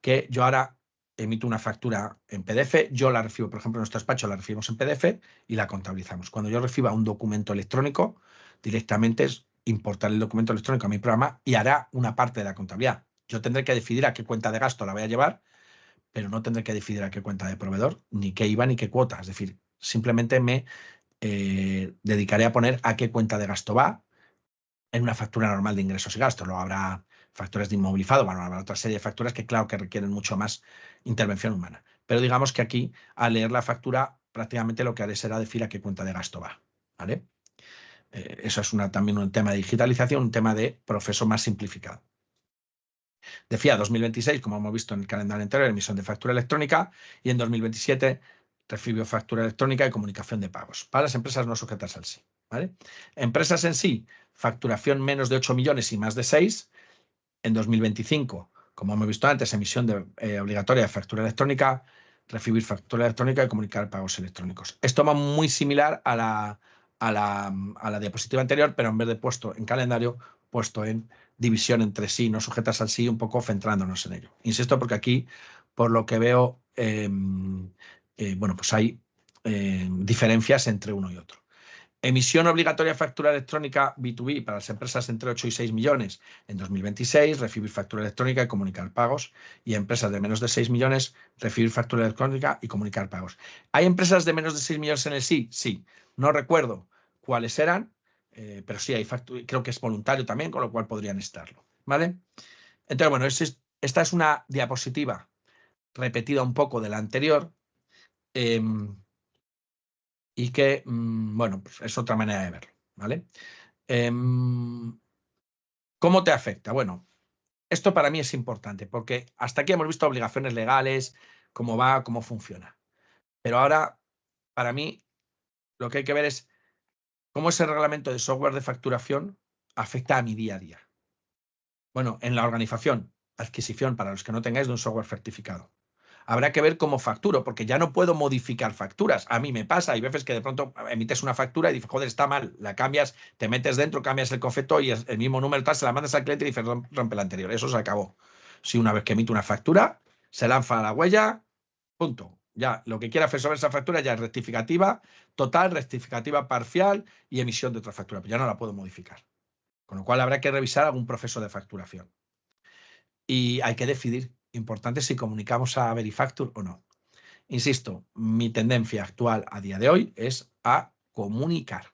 que yo ahora emito una factura en PDF, yo la recibo, por ejemplo, en nuestro despacho la recibimos en PDF y la contabilizamos. Cuando yo reciba un documento electrónico, directamente es importar el documento electrónico a mi programa y hará una parte de la contabilidad. Yo tendré que decidir a qué cuenta de gasto la voy a llevar, pero no tendré que decidir a qué cuenta de proveedor, ni qué IVA, ni qué cuota. Es decir, simplemente me dedicaré a poner a qué cuenta de gasto va en una factura normal de ingresos y gastos. Luego habrá facturas de inmovilizado, bueno, habrá otra serie de facturas que claro que requieren mucho más intervención humana. Pero digamos que aquí, al leer la factura, prácticamente lo que haré será decir a qué cuenta de gasto va. ¿Vale? Eso es también un tema de digitalización, un tema de proceso más simplificado. Decía 2026, como hemos visto en el calendario anterior, emisión de factura electrónica, y en 2027 recibió factura electrónica y comunicación de pagos para las empresas no sujetas al sí. ¿Vale? Empresas en sí, facturación menos de 8 millones y más de 6. En 2025, como hemos visto antes, emisión obligatoria de factura electrónica, recibir factura electrónica y comunicar pagos electrónicos. Esto va muy similar a la diapositiva anterior, pero en vez de puesto en calendario, puesto en división entre sí, no sujetas al sí, un poco centrándonos en ello. Insisto, porque aquí, por lo que veo, bueno, pues hay diferencias entre uno y otro. Emisión obligatoria de factura electrónica B2B para las empresas entre 8 y 6 millones en 2026, recibir factura electrónica y comunicar pagos. Y empresas de menos de 6 millones, recibir factura electrónica y comunicar pagos. ¿Hay empresas de menos de 6 millones en el sí? Sí. No recuerdo cuáles eran, pero sí hay factura, creo que es voluntario también, con lo cual podrían estarlo. ¿Vale? Entonces, bueno, esta es una diapositiva repetida un poco de la anterior. Y que, bueno, pues es otra manera de verlo, ¿vale? ¿Cómo te afecta? Bueno, esto para mí es importante porque hasta aquí hemos visto obligaciones legales, cómo va, cómo funciona. Pero ahora, para mí, lo que hay que ver es cómo ese reglamento de software de facturación afecta a mi día a día. Bueno, en la organización, adquisición, para los que no tengáis, de un software certificado. habrá que ver cómo facturo, porque ya no puedo modificar facturas. A mí me pasa, hay veces que de pronto emites una factura y dices, joder, está mal, la cambias, te metes dentro, cambias el concepto y el mismo número tal, se la mandas al cliente y dices, rompe la anterior. Eso se acabó. Si una vez que emito una factura, se lanza la huella, punto. Ya, lo que quiera hacer sobre esa factura ya es rectificativa total, rectificativa parcial y emisión de otra factura. Pero ya no la puedo modificar. Con lo cual habrá que revisar algún proceso de facturación. Y hay que decidir, importante, si comunicamos a Verifacture o no. Insisto, mi tendencia actual a día de hoy es a comunicar.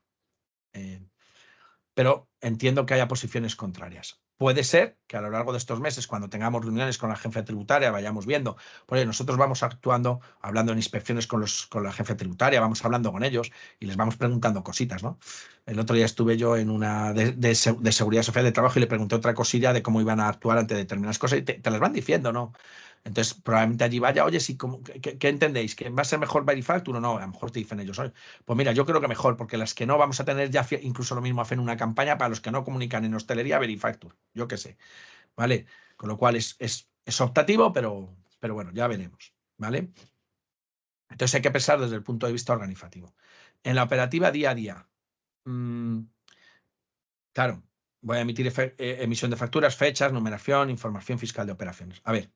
Pero entiendo que haya posiciones contrarias. Puede ser que a lo largo de estos meses, cuando tengamos reuniones con la agencia tributaria, vayamos viendo, porque nosotros vamos actuando, hablando en inspecciones con la agencia tributaria, vamos hablando con ellos y les vamos preguntando cositas, ¿no? El otro día estuve yo en una de seguridad social de trabajo y le pregunté otra cosilla de cómo iban a actuar ante determinadas cosas y te las van diciendo, ¿no? Entonces, probablemente allí vaya, oye, sí, ¿qué entendéis? ¿Que va a ser mejor Verifacture o no? A lo mejor te dicen ellos, oye, pues mira, yo creo que mejor, porque las que no vamos a tener ya incluso lo mismo hacen una campaña para los que no comunican en hostelería, Verifacture, yo qué sé, ¿vale? Con lo cual es optativo, pero bueno, ya veremos, ¿vale? Entonces hay que pensar desde el punto de vista organizativo. En la operativa día a día, claro, voy a emitir emisión de facturas, fechas, numeración, información fiscal de operaciones. A ver,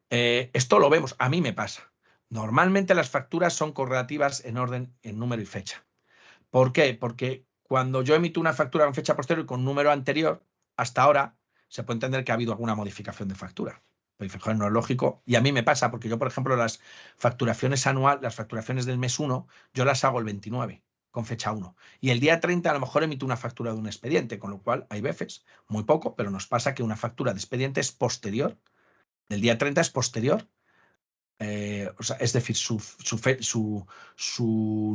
esto lo vemos, a mí me pasa. Normalmente las facturas son correlativas en orden, en número y fecha. ¿Por qué? Porque cuando yo emito una factura con fecha posterior y con número anterior, hasta ahora se puede entender que ha habido alguna modificación de factura. Pero dice, joder, no es lógico. Y a mí me pasa, porque yo, por ejemplo, las facturaciones anuales, las facturaciones del mes 1, yo las hago el 29, con fecha 1. Y el día 30 a lo mejor emito una factura de un expediente, con lo cual hay veces, muy poco, pero nos pasa que una factura de expediente es posterior. Del día 30 es posterior. O sea, es decir, su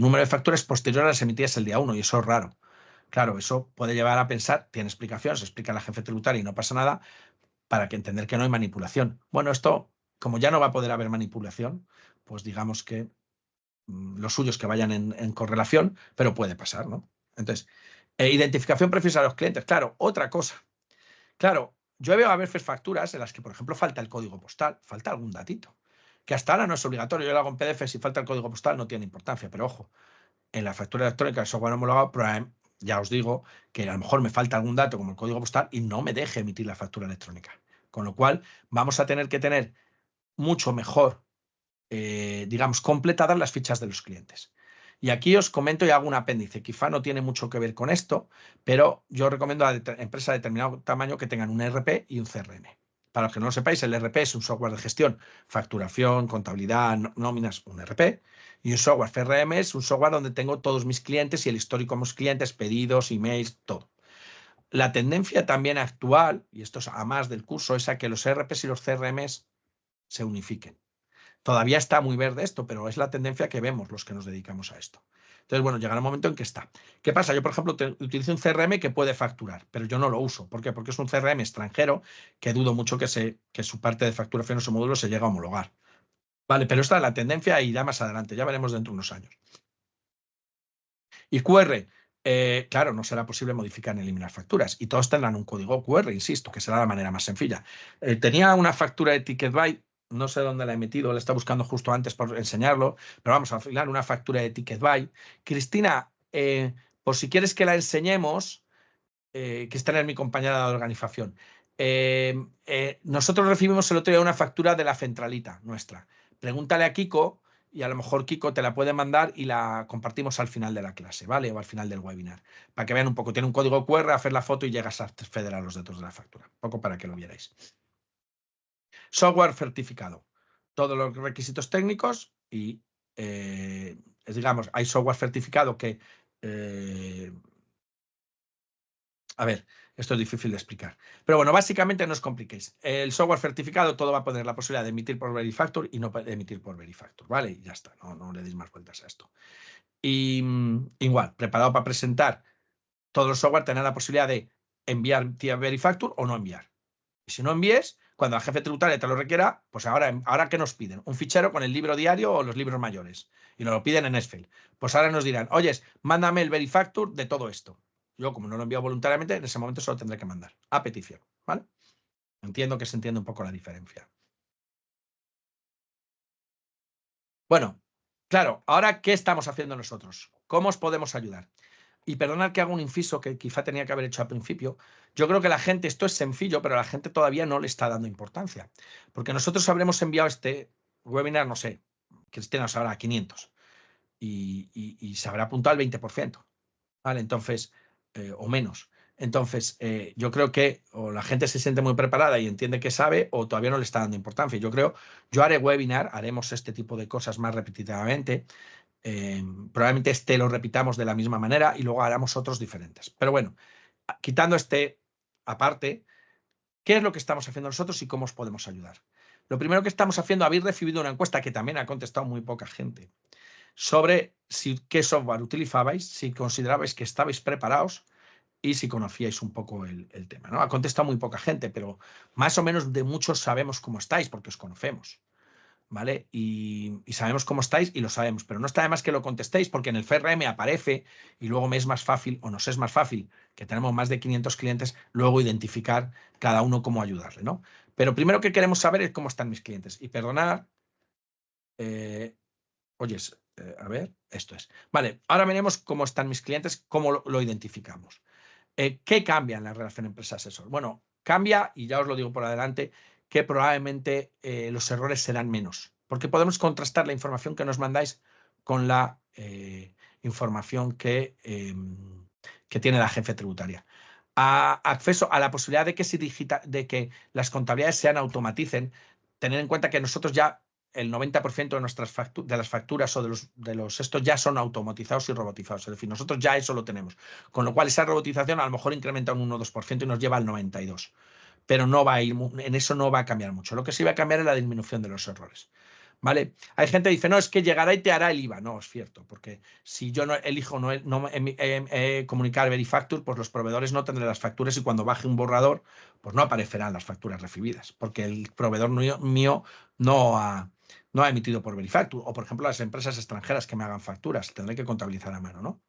número de facturas posterior a las emitidas el día 1 y eso es raro. Claro, eso puede llevar a pensar, tiene explicación, se explica a la jefe tributaria y no pasa nada, para que entender que no hay manipulación. Bueno, esto, como ya no va a poder haber manipulación, pues digamos que lo suyo es que vayan en correlación, pero puede pasar, ¿no? Entonces, identificación precisa de los clientes. Claro, otra cosa. Claro, yo veo a veces facturas en las que, por ejemplo, falta el código postal, falta algún datito, que hasta ahora no es obligatorio. Yo lo hago en PDF, si falta el código postal no tiene importancia, pero ojo, en la factura electrónica, el software homologado, ya os digo que a lo mejor me falta algún dato como el código postal y no me deje emitir la factura electrónica. Con lo cual, vamos a tener que tener mucho mejor, digamos, completadas las fichas de los clientes. Y aquí os comento y hago un apéndice. Quizá no tiene mucho que ver con esto, pero yo recomiendo a empresas de determinado tamaño que tengan un ERP y un CRM. Para los que no lo sepáis, el ERP es un software de gestión, facturación, contabilidad, nóminas, un ERP. Y un software CRM es un software donde tengo todos mis clientes y el histórico de mis clientes, pedidos, emails, todo. La tendencia también actual, y esto es a más del curso, es a que los ERPs y los CRMs se unifiquen. Todavía está muy verde esto, pero es la tendencia que vemos los que nos dedicamos a esto. Entonces, bueno, llegará un momento en que está. ¿Qué pasa? Yo, por ejemplo, utilizo un CRM que puede facturar, pero yo no lo uso. ¿Por qué? Porque es un CRM extranjero que dudo mucho que su parte de facturación o su módulo se llegue a homologar. Vale, pero esta es la tendencia y ya más adelante, ya veremos dentro de unos años. Y QR, claro, no será posible modificar ni eliminar facturas. Y todos tendrán un código QR, insisto, que será la manera más sencilla. Tenía una factura de TicketBuy, no sé dónde la he metido, la está buscando justo antes por enseñarlo, pero vamos a filar una factura de TicketBuy. Cristina, por si quieres que la enseñemos, Cristina es mi compañera de organización. Nosotros recibimos el otro día una factura de la centralita nuestra. Pregúntale a Kiko y a lo mejor Kiko te la puede mandar y la compartimos al final de la clase, ¿vale? O al final del webinar. Para que vean un poco. Tiene un código QR, hacer la foto y llegas a acceder a los datos de la factura. Un poco para que lo vierais. Software certificado. Todos los requisitos técnicos y, digamos, hay software certificado que... a ver, esto es difícil de explicar. Pero bueno, básicamente no os compliquéis. El software certificado todo va a poner la posibilidad de emitir por Verifactor y no de emitir por Verifactor, ¿vale? Y ya está, no le deis más vueltas a esto. Y igual, preparado para presentar, todos los software tendrán la posibilidad de enviar vía Verifactor o no enviar. Y si no envíes, cuando la jefe tributaria te lo requiera, pues ahora ¿qué nos piden? Un fichero con el libro diario o los libros mayores. Y nos lo piden en Excel. Pues ahora nos dirán, oyes, mándame el Verifactor de todo esto. Yo, como no lo envío voluntariamente, en ese momento solo tendré que mandar a petición, ¿vale? Entiendo que se entiende un poco la diferencia. Bueno, claro, ahora, ¿qué estamos haciendo nosotros? ¿Cómo os podemos ayudar? Y perdonad que haga un inciso que quizá tenía que haber hecho al principio. Yo creo que la gente, esto es sencillo, pero la gente todavía no le está dando importancia. Porque nosotros habremos enviado este webinar, no sé, Cristina nos habrá 500 y se habrá apuntado al 20%. ¿Vale? Entonces, o menos. Entonces, yo creo que o la gente se siente muy preparada y entiende que sabe, o todavía no le está dando importancia. Yo haré webinar, haremos este tipo de cosas más repetitivamente. Probablemente este lo repitamos de la misma manera y luego haremos otros diferentes. Pero bueno, quitando este aparte, ¿qué es lo que estamos haciendo nosotros y cómo os podemos ayudar? Lo primero que estamos haciendo, habéis recibido una encuesta que también ha contestado muy poca gente sobre qué software utilizabais, si considerabais que estabais preparados y si conocíais un poco el tema, ¿no? Ha contestado muy poca gente, pero más o menos de muchos sabemos cómo estáis porque os conocemos, ¿vale? Y sabemos cómo estáis y lo sabemos, pero no está de más que lo contestéis porque en el CRM aparece y luego me es más fácil, o nos es más fácil, que tenemos más de 500 clientes, luego identificar cada uno cómo ayudarle, ¿no? Pero primero que queremos saber es cómo están mis clientes. Y perdonad, oyes, a ver, esto es. Vale, ahora veremos cómo están mis clientes, cómo lo identificamos. ¿Qué cambia en la relación empresa-asesor? Bueno, cambia, y ya os lo digo por adelante, que probablemente los errores serán menos, porque podemos contrastar la información que nos mandáis con la información que tiene la agencia tributaria. Acceso a la posibilidad de que, de que las contabilidades se automaticen, tener en cuenta que nosotros ya el 90% de de las facturas o de los estos ya son automatizados y robotizados. Es decir, nosotros ya eso lo tenemos. Con lo cual, esa robotización a lo mejor incrementa un 1 o 2% y nos lleva al 92%. Pero no va a ir, en eso no va a cambiar mucho. Lo que sí va a cambiar es la disminución de los errores. ¿Vale? Hay gente que dice, no, es que llegará y te hará el IVA. No, es cierto, porque si yo no elijo comunicar Verifacture, pues los proveedores no tendrán las facturas y cuando baje un borrador, pues no aparecerán las facturas recibidas, porque el proveedor mío no ha emitido por Verifacture. O, por ejemplo, las empresas extranjeras que me hagan facturas, tendré que contabilizar a mano, ¿no?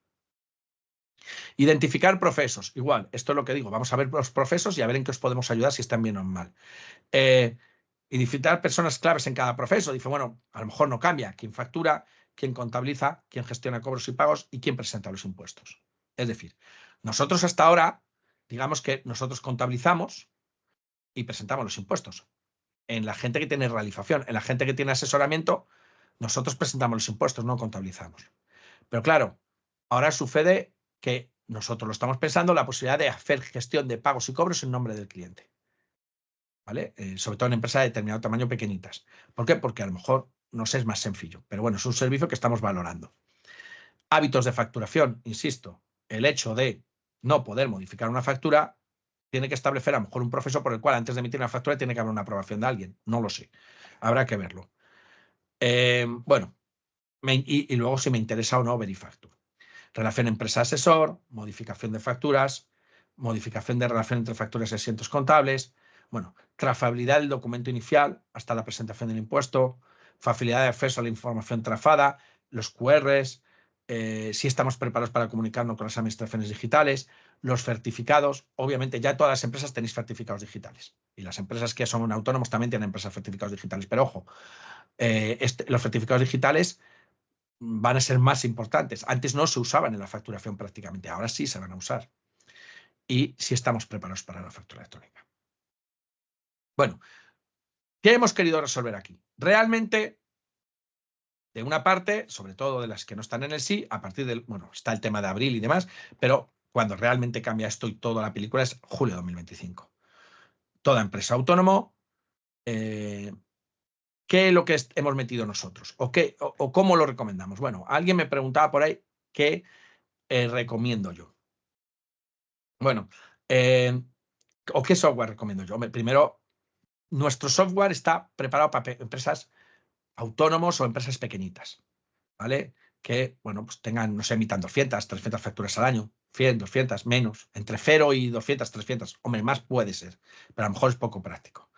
Identificar procesos. Igual, esto es lo que digo. Vamos a ver los procesos y a ver en qué os podemos ayudar si están bien o mal. Identificar personas claves en cada proceso. Dice, bueno, a lo mejor no cambia quién factura, quién contabiliza, quién gestiona cobros y pagos y quién presenta los impuestos. Es decir, nosotros hasta ahora, digamos que nosotros contabilizamos y presentamos los impuestos. En la gente que tiene realización, en la gente que tiene asesoramiento, nosotros presentamos los impuestos, no contabilizamos. Pero claro, ahora sucede que nosotros lo estamos pensando, la posibilidad de hacer gestión de pagos y cobros en nombre del cliente. ¿Vale? Sobre todo en empresas de determinado tamaño pequeñitas. ¿Por qué? Porque a lo mejor nos es más sencillo. Pero bueno, es un servicio que estamos valorando. Hábitos de facturación, insisto, el hecho de no poder modificar una factura tiene que establecer a lo mejor un proceso por el cual antes de emitir una factura tiene que haber una aprobación de alguien. No lo sé. Habrá que verlo. Bueno, y luego si me interesa o no Verifacture. Relación empresa-asesor, modificación de facturas, modificación de relación entre facturas y asientos contables, bueno, trazabilidad del documento inicial hasta la presentación del impuesto, facilidad de acceso a la información trazada, los QRs, si estamos preparados para comunicarnos con las administraciones digitales, los certificados. Obviamente ya todas las empresas tenéis certificados digitales y las empresas que son autónomos también tienen empresas certificados digitales, pero ojo, los certificados digitales van a ser más importantes. Antes no se usaban en la facturación prácticamente, ahora sí se van a usar. Y si estamos preparados para la factura electrónica. Bueno, ¿qué hemos querido resolver aquí? Realmente, de una parte, sobre todo de las que no están en el sí, a partir del, bueno, está el tema de abril y demás, pero cuando realmente cambia esto y toda la película es julio de 2025. Toda empresa autónomo, ¿qué es lo que hemos metido nosotros? ¿O cómo lo recomendamos? Bueno, alguien me preguntaba por ahí qué recomiendo yo. Bueno, ¿o qué software recomiendo yo? Primero, nuestro software está preparado para empresas autónomos o empresas pequeñitas, ¿vale? Que, bueno, pues tengan, no sé, emitan 200, 300 facturas al año, 100, 200, menos, entre 0 y 200, 300. Hombre, más puede ser, pero a lo mejor es poco práctico.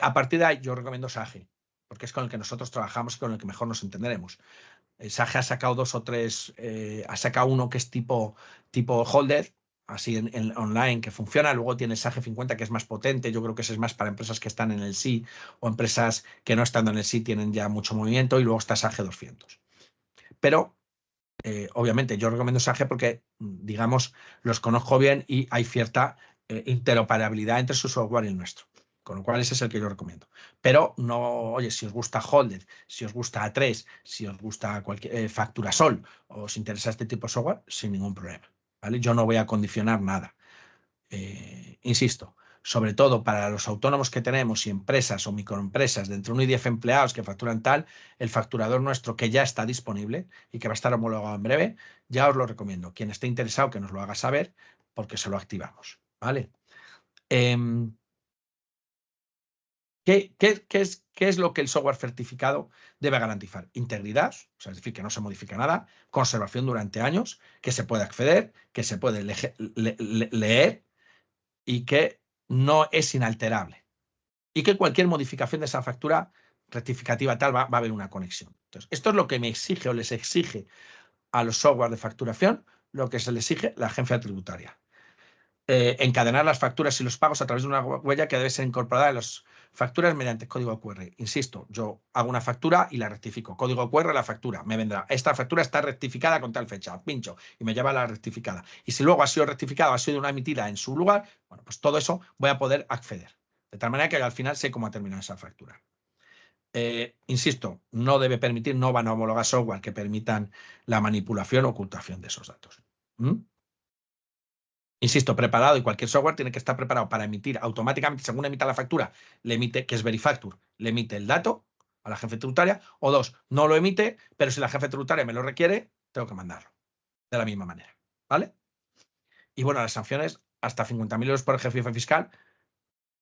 A partir de ahí, yo recomiendo Sage, porque es con el que nosotros trabajamos y con el que mejor nos entenderemos. Sage ha sacado 2 o 3, ha sacado uno que es tipo Holder, así en online que funciona. Luego tiene el SAGE 50 que es más potente. Yo creo que ese es más para empresas que están en el sí o empresas que no estando en el sí tienen ya mucho movimiento. Y luego está SAGE 200. Pero obviamente yo recomiendo SAGE porque, digamos, los conozco bien y hay cierta interoperabilidad entre su software y el nuestro. Con lo cual ese es el que yo recomiendo. Pero no, oye, si os gusta Holder, si os gusta A3, si os gusta cualquier Facturasol o os interesa este tipo de software, sin ningún problema. ¿Vale? Yo no voy a condicionar nada. Insisto, sobre todo para los autónomos que tenemos y empresas o microempresas de entre 1 y 10 empleados que facturan tal, el facturador nuestro que ya está disponible y que va a estar homologado en breve, ya os lo recomiendo. Quien esté interesado que nos lo haga saber porque se lo activamos. ¿Vale? ¿Qué es lo que el software certificado debe garantizar? Integridad, o sea, es decir, que no se modifica nada, conservación durante años, que se puede acceder, que se puede leer y que no es inalterable. Y que cualquier modificación de esa factura rectificativa tal va a haber una conexión. Entonces, esto es lo que me exige o les exige a los software de facturación, lo que se les exige la agencia tributaria. Encadenar las facturas y los pagos a través de una huella que debe ser incorporada en las facturas mediante código QR. Insisto, yo hago una factura y la rectifico. Código QR, la factura. Me vendrá. Esta factura está rectificada con tal fecha. Pincho y me lleva la rectificada. Y si luego ha sido rectificada o ha sido una emitida en su lugar, bueno, pues todo eso voy a poder acceder. De tal manera que al final sé cómo ha terminado esa factura. Insisto, no debe permitir, no van a homologar software que permitan la manipulación o ocultación de esos datos. Insisto, preparado y cualquier software tiene que estar preparado para emitir automáticamente, según emita la factura, le emite, que es Verifacture, le emite el dato a la jefe tributaria, o dos, no lo emite, pero si la jefe tributaria me lo requiere, tengo que mandarlo de la misma manera. ¿Vale? Y bueno, las sanciones, hasta 50.000 euros por ejercicio fiscal,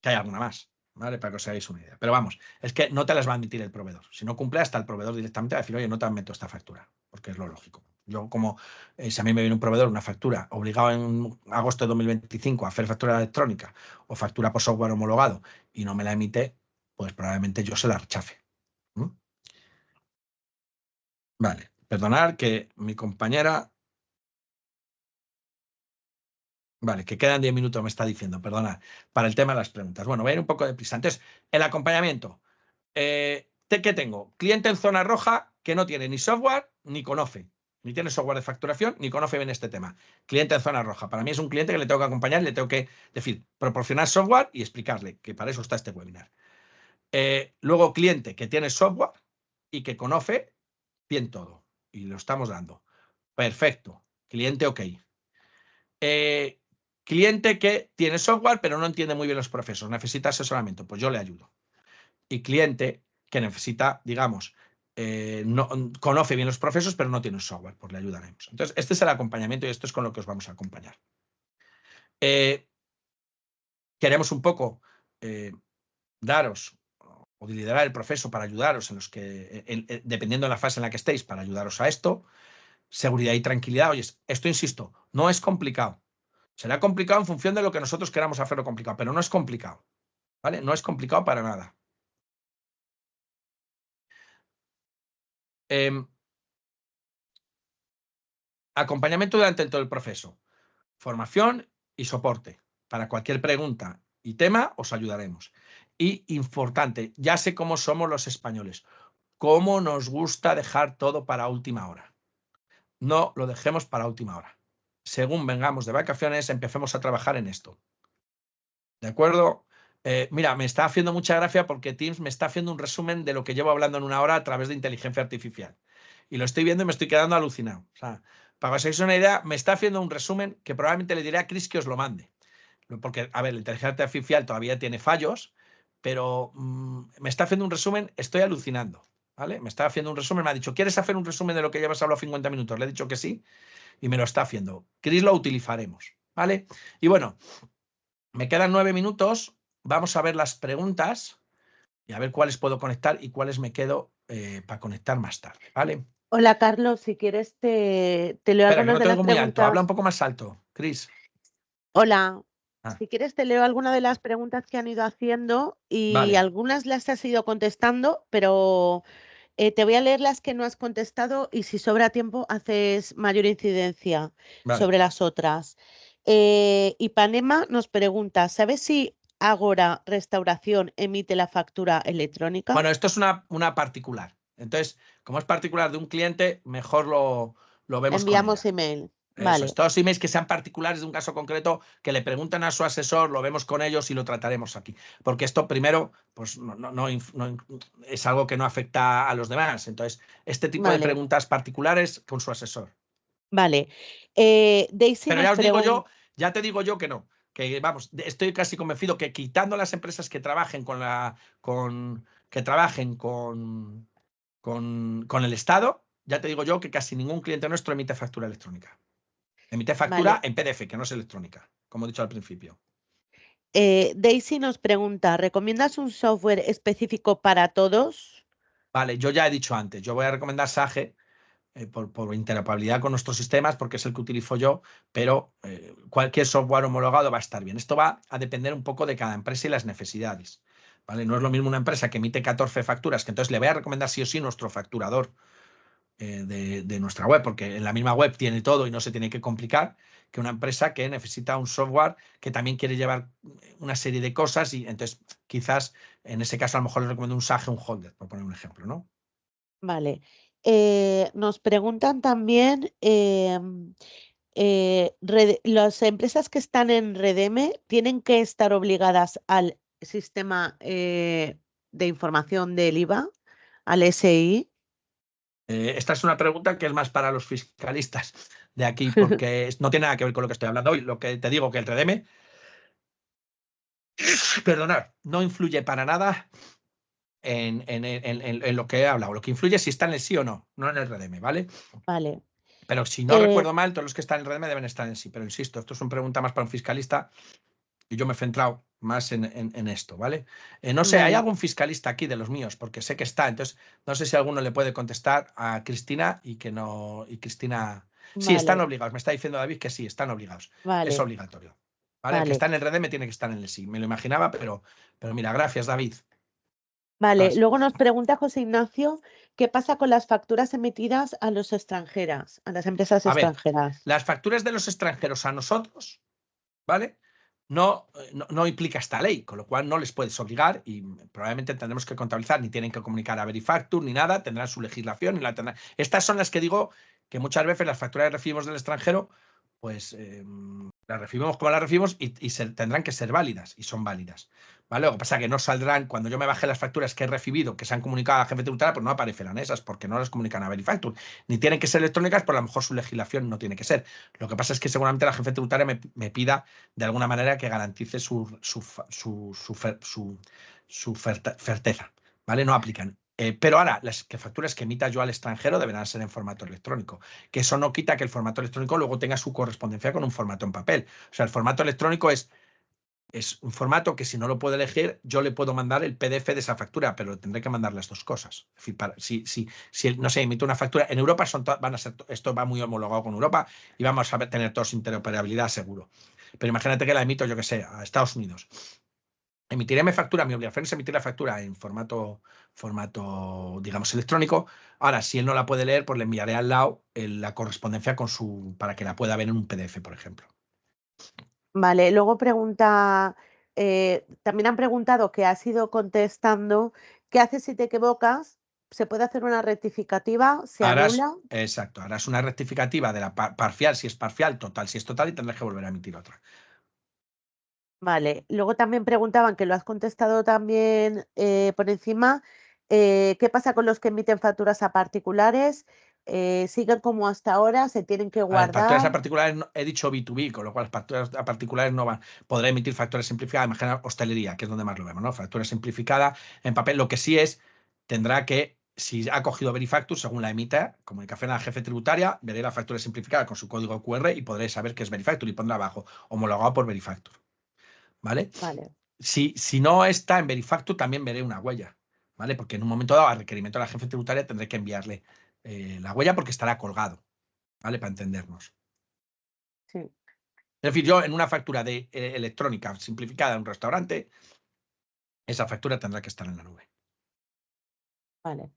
que hay alguna más, ¿vale? Para que os hagáis una idea. Pero vamos, es que no te las va a admitir el proveedor. Si no cumple, hasta el proveedor directamente va a decir, oye, no te admito esta factura, porque es lo lógico. Yo, como si a mí me viene un proveedor una factura obligado en agosto de 2025 a hacer factura electrónica o factura por software homologado y no me la emite, pues probablemente yo se la rechace. Vale, perdonad que mi compañera... Vale, que quedan 10 minutos, me está diciendo, perdonad, para el tema de las preguntas. Bueno, voy a ir un poco de prisa. Entonces, el acompañamiento. ¿Qué tengo? Cliente en zona roja que no tiene ni software ni conoce. Ni tiene software de facturación ni conoce bien este tema. Cliente en zona roja. Para mí es un cliente que le tengo que acompañar, le tengo que decir, proporcionar software y explicarle que para eso está este webinar. Luego, cliente que tiene software y que conoce bien todo. Y lo estamos dando. Perfecto. Cliente ok. Cliente que tiene software pero no entiende muy bien los procesos, necesita asesoramiento, pues yo le ayudo. Y cliente que necesita, digamos, no conoce bien los procesos pero no tiene software, pues le ayudaremos. Entonces, este es el acompañamiento y esto es con lo que os vamos a acompañar. Queremos un poco daros o liderar el proceso para ayudaros en los que, dependiendo de la fase en la que estéis, para ayudaros a esto. Seguridad y tranquilidad. Oye, esto, insisto, no es complicado. Será complicado en función de lo que nosotros queramos hacerlo complicado, pero no es complicado. ¿Vale? No es complicado para nada. Acompañamiento durante todo el proceso. Formación y soporte. Para cualquier pregunta y tema os ayudaremos. Y importante, ya sé cómo somos los españoles. Cómo nos gusta dejar todo para última hora. No lo dejemos para última hora. Según vengamos de vacaciones, empecemos a trabajar en esto. ¿De acuerdo? Mira, me está haciendo mucha gracia porque Teams me está haciendo un resumen de lo que llevo hablando en una hora a través de inteligencia artificial. Y lo estoy viendo y me estoy quedando alucinado. O sea, para que os hagáis una idea, me está haciendo un resumen que probablemente le diré a Chris que os lo mande. Porque, a ver, la inteligencia artificial todavía tiene fallos, pero me está haciendo un resumen, estoy alucinando. ¿Vale? Me está haciendo un resumen, me ha dicho, ¿quieres hacer un resumen de lo que llevas hablado 50 minutos? Le he dicho que sí y me lo está haciendo. Chris lo utilizaremos. ¿Vale? Y bueno, me quedan 9 minutos. Vamos a ver las preguntas y a ver cuáles puedo conectar y cuáles me quedo para conectar más tarde, ¿vale? Hola, Carlos, si quieres te leo Espera, que algunas no de te las oigo muy alto. Habla un preguntas. poco más alto, Chris. Hola, si quieres te leo algunas de las preguntas que han ido haciendo y Vale. algunas las has ido contestando, pero te voy a leer las que no has contestado y si sobra tiempo haces mayor incidencia Vale. sobre las otras. Ipanema nos pregunta, ¿sabes si Ágora Restauración emite la factura electrónica? Bueno, esto es una particular. Entonces, como es particular de un cliente, mejor lo vemos con Enviamos ella. email. Eso es. Vale, Todos emails que sean particulares de un caso concreto, que le pregunten a su asesor, lo vemos con ellos y lo trataremos aquí. Porque esto, primero, pues es algo que no afecta a los demás. Entonces, este tipo de vale, preguntas particulares con su asesor. vale. Daisy Pero nos ya os digo yo, pregunta, ya te digo yo que no. Que vamos, estoy casi convencido que quitando las empresas que trabajen que trabajen con el Estado, ya te digo yo que casi ningún cliente nuestro emite factura electrónica. Emite factura vale. en PDF, que no es electrónica, como he dicho al principio. Daisy nos pregunta, ¿recomiendas un software específico para todos? Vale, yo ya he dicho antes, yo voy a recomendar Sage por interoperabilidad con nuestros sistemas, porque es el que utilizo yo, pero cualquier software homologado va a estar bien. Esto va a depender un poco de cada empresa y las necesidades. ¿Vale? No es lo mismo una empresa que emite 14 facturas, que entonces le voy a recomendar sí o sí nuestro facturador de nuestra web, porque en la misma web tiene todo y no se tiene que complicar, que una empresa que necesita un software que también quiere llevar una serie de cosas y entonces quizás en ese caso a lo mejor le recomiendo un Sage, un Holder, por poner un ejemplo, ¿no? Vale. Nos preguntan también, las empresas que están en Redeme tienen que estar obligadas al sistema de información del IVA, al SI. Esta es una pregunta que es más para los fiscalistas de aquí, porque no tiene nada que ver con lo que estoy hablando hoy. Lo que te digo que el REDEME, perdonad, no influye para nada en lo que he hablado. Lo que influye es si está en el sí o no, no en el REDEME, ¿vale? Vale. Pero si no Eh, recuerdo mal, todos los que están en el REDEME deben estar en sí. Pero insisto, esto es una pregunta más para un fiscalista y yo me he centrado más en esto, ¿vale? No sé, ¿hay vale, algún fiscalista aquí de los míos? Porque sé que está, entonces no sé si alguno le puede contestar a Cristina y que no, y Cristina... Sí, están vale, obligados, me está diciendo David que sí, están obligados, es vale, obligatorio. ¿Vale? El que vale, está en el REDEME tiene que estar en el sí, me lo imaginaba, pero mira, gracias David. vale. Vas. Luego nos pregunta José Ignacio, ¿qué pasa con las facturas emitidas a los extranjeras, a las empresas A ver, extranjeras? las facturas de los extranjeros a nosotros, ¿vale? No implica esta ley, con lo cual no les puedes obligar y probablemente tendremos que contabilizar, ni tienen que comunicar a Verifactur ni nada, tendrán su legislación y la tendrán. Estas son las que digo que muchas veces las facturas que recibimos del extranjero, pues las recibimos como las recibimos y tendrán que ser válidas y son válidas. ¿Vale? Lo que pasa es que no saldrán, cuando yo me baje las facturas que he recibido, que se han comunicado a la jefe tributaria, pues no aparecerán esas porque no las comunican a Verifactur. Ni tienen que ser electrónicas, pero a lo mejor su legislación no tiene que ser. Lo que pasa es que seguramente la jefe tributaria me pida de alguna manera que garantice su certeza, ¿vale? No aplican. Pero ahora, las facturas que emita yo al extranjero deberán ser en formato electrónico, que eso no quita que el formato electrónico luego tenga su correspondencia con un formato en papel. O sea, el formato electrónico es un formato que si no lo puedo elegir, yo le puedo mandar el PDF de esa factura, pero tendré que mandar las dos cosas. Es decir, si no sé, emito una factura, en Europa van a ser, esto va muy homologado con Europa y vamos a tener todos interoperabilidad seguro. Pero imagínate que la emito, yo que sé, a Estados Unidos. Emitiré mi factura, mi obligación es emitir la factura en formato, digamos, electrónico. Ahora, si él no la puede leer, pues le enviaré al lado la correspondencia para que la pueda ver en un PDF, por ejemplo. Vale, luego pregunta, también han preguntado que has ido contestando, ¿qué haces si te equivocas? ¿Se puede hacer una rectificativa? ¿Se anula? Exacto, harás una rectificativa de la parcial, si es parcial, total, si es total, y tendrás que volver a emitir otra. Vale, luego también preguntaban, que lo has contestado también por encima, ¿qué pasa con los que emiten facturas a particulares? ¿Siguen como hasta ahora? ¿Se tienen que A ver, facturas a guardar? particulares, he dicho B2B, con lo cual las facturas a particulares no van. Podrá emitir facturas simplificadas, imagina hostelería, que es donde más lo vemos, ¿no? Factura simplificada en papel. Lo que sí es, tendrá que, si ha cogido Verifactur, según la emita, comunicación a la jefe tributaria, veré la factura simplificada con su código QR y podré saber que es Verifactur y pondrá abajo, homologado por Verifactur. ¿Vale? Vale, Si no está en Verifactur, también veré una huella, ¿vale? Porque en un momento dado, a requerimiento de la jefe tributaria, tendré que enviarle la huella porque estará colgado, ¿vale? Para entendernos. sí, Es decir, yo en una factura electrónica simplificada en un restaurante, esa factura tendrá que estar en la nube. vale.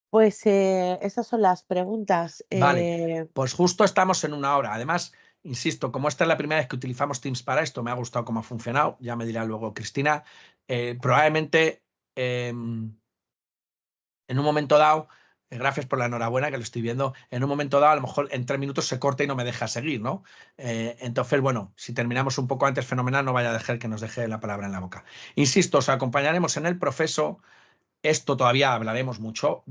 Pues esas son las preguntas. Vale, pues justo estamos en una hora. Además, Insisto, como esta es la primera vez que utilizamos Teams para esto, me ha gustado cómo ha funcionado, ya me dirá luego Cristina, probablemente en un momento dado, gracias por la enhorabuena que lo estoy viendo, en un momento dado a lo mejor en 3 minutos se corta y no me deja seguir, ¿no? Entonces, bueno, si terminamos un poco antes, fenomenal, no vaya a dejar que nos deje la palabra en la boca. Insisto, os acompañaremos en el proceso, esto todavía hablaremos mucho.